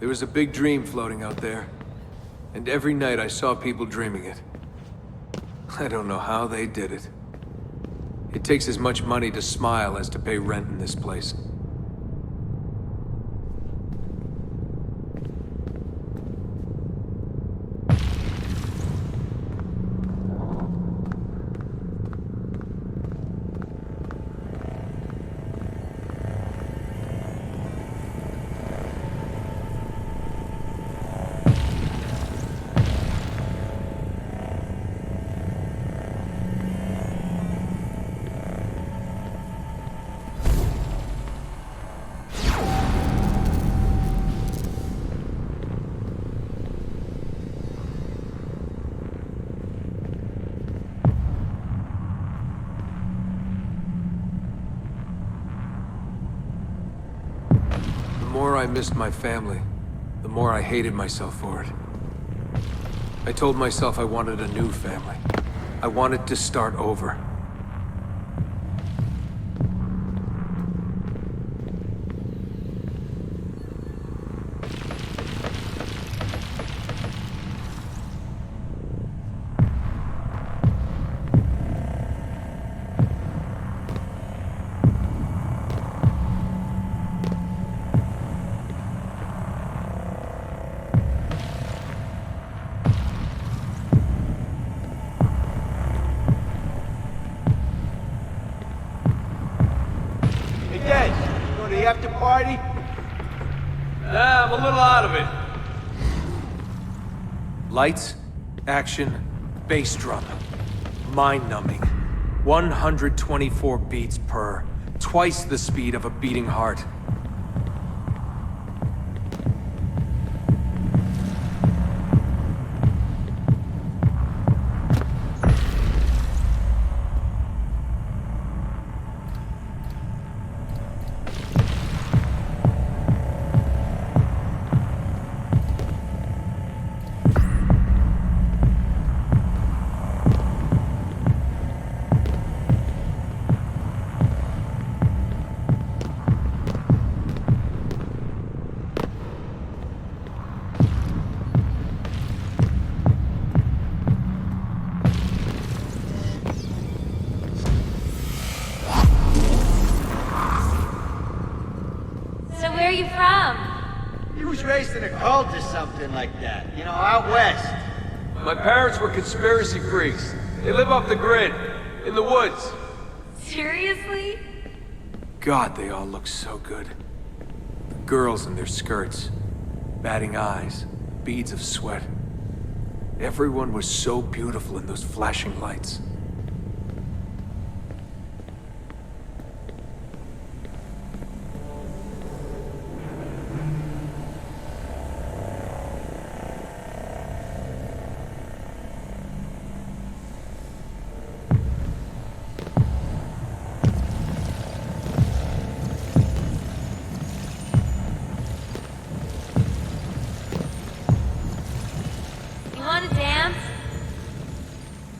S14: There was a big dream floating out there, and every night I saw people dreaming it. I don't know how they did it. It takes as much money to smile as to pay rent in this place. more I missed my family, the more I hated myself for it. I told myself I wanted a new family. I wanted to start over.
S10: After party?
S4: Nah, I'm a little out of it.
S14: Lights, action, bass drum. Mind-numbing. 124 beats per. Twice the speed of a beating heart.
S2: Where are you from?
S10: He was raised in a cult or something like that. You know, out west.
S4: My parents were conspiracy freaks. They live off the grid, in the woods.
S2: Seriously?
S14: God, they all look so good. The girls in their skirts, batting eyes, beads of sweat. Everyone was so beautiful in those flashing lights.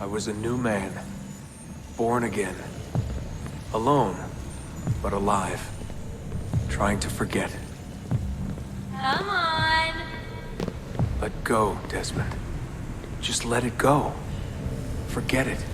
S14: I was a new man, born again, alone, but alive, trying to forget.
S2: Come on.
S14: Let go, Desmond. Just let it go. Forget it.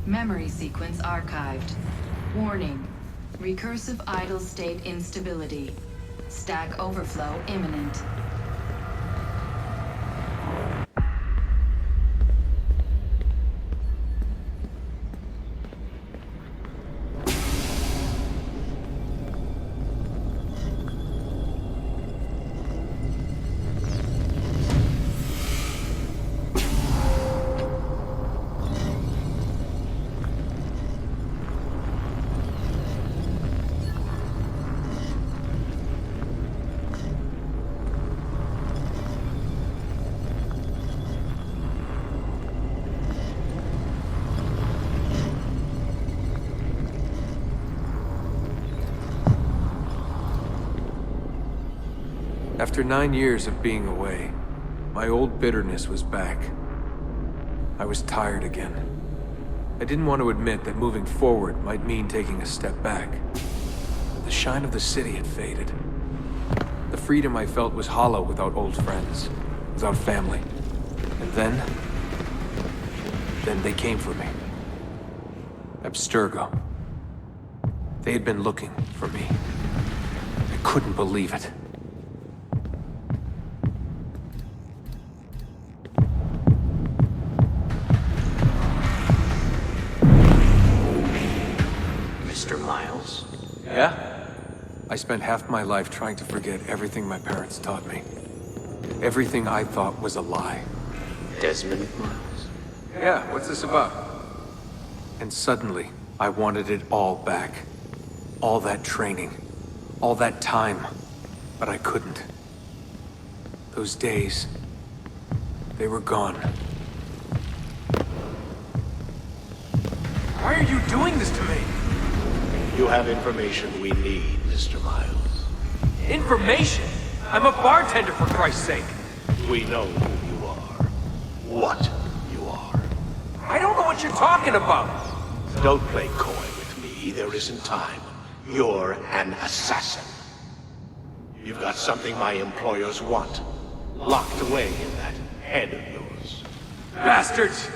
S12: Memory sequence archived. Warning. Recursive idle state instability. Stack overflow imminent.
S14: After 9 years of being away, my old bitterness was back. I was tired again. I didn't want to admit that moving forward might mean taking a step back. The shine of the city had faded. The freedom I felt was hollow without old friends, without family. And then they came for me. Abstergo. They had been looking for me. I couldn't believe it. Yeah? I spent half my life trying to forget everything my parents taught me. Everything I thought was a lie.
S7: Desmond Miles?
S14: Yeah, what's this about? And suddenly, I wanted it all back. All that training. All that time. But I couldn't. Those days, they were gone. Why are you doing this to me?
S11: You have information we need, Mr. Miles.
S14: Information? I'm a bartender, for Christ's sake.
S11: We know who you are. What you are.
S14: I don't know what you're talking about.
S11: Don't play coy with me. There isn't time. You're an assassin. You've got something my employers want. Locked away in that head of yours.
S14: Bastards!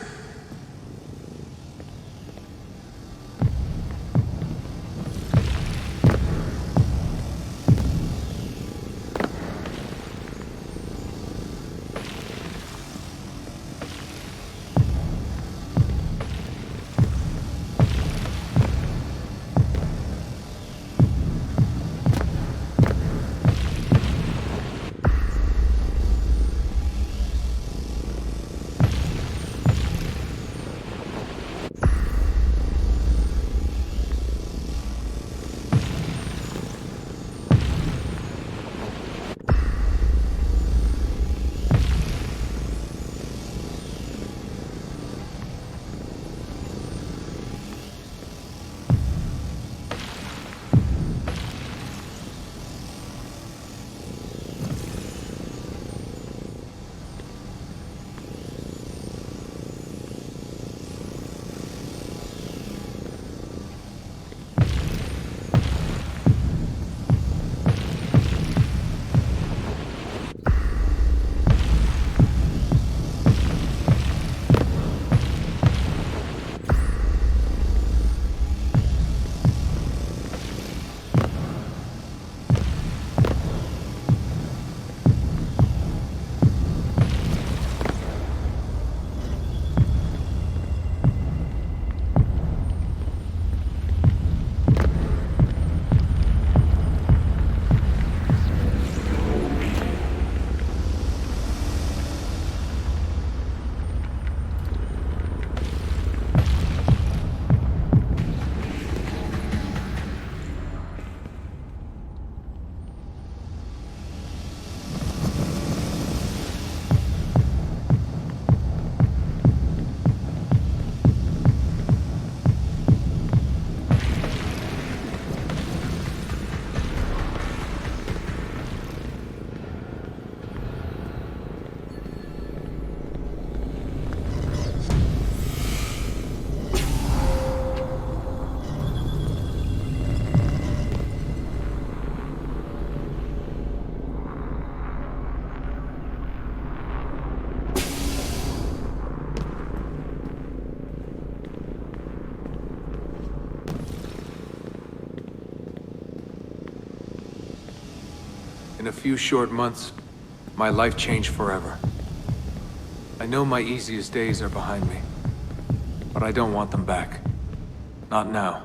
S14: In a few short months, my life changed forever. I know my easiest days are behind me, but I don't want them back. Not now.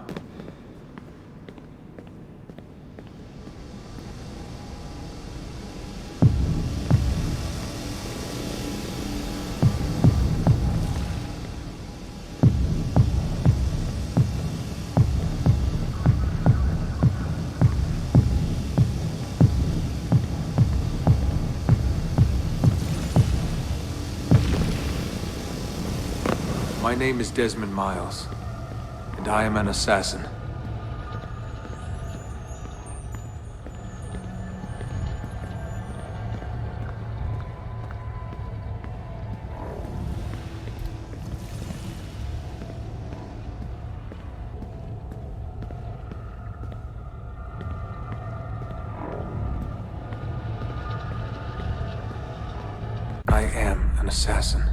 S14: My name is Desmond Miles, and I am an assassin. I am an assassin.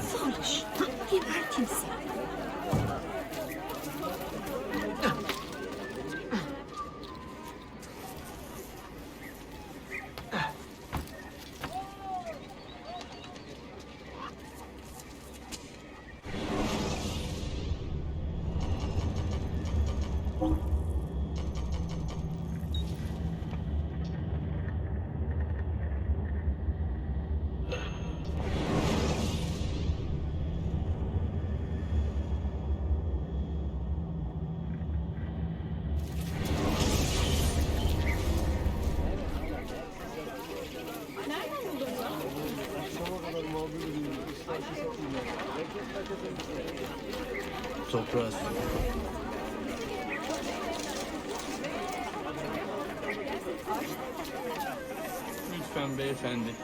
S2: Foolish. Gebertin seni.
S21: Toprağı.
S18: Lütfen beyefendi.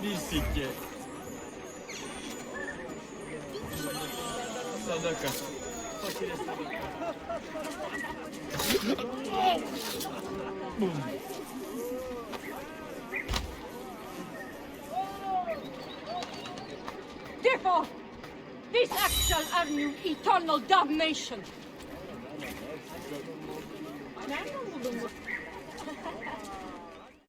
S18: Bir sikke. Sadaka. Fakire sadaka. Bum.
S2: Therefore, this act shall earn you eternal damnation.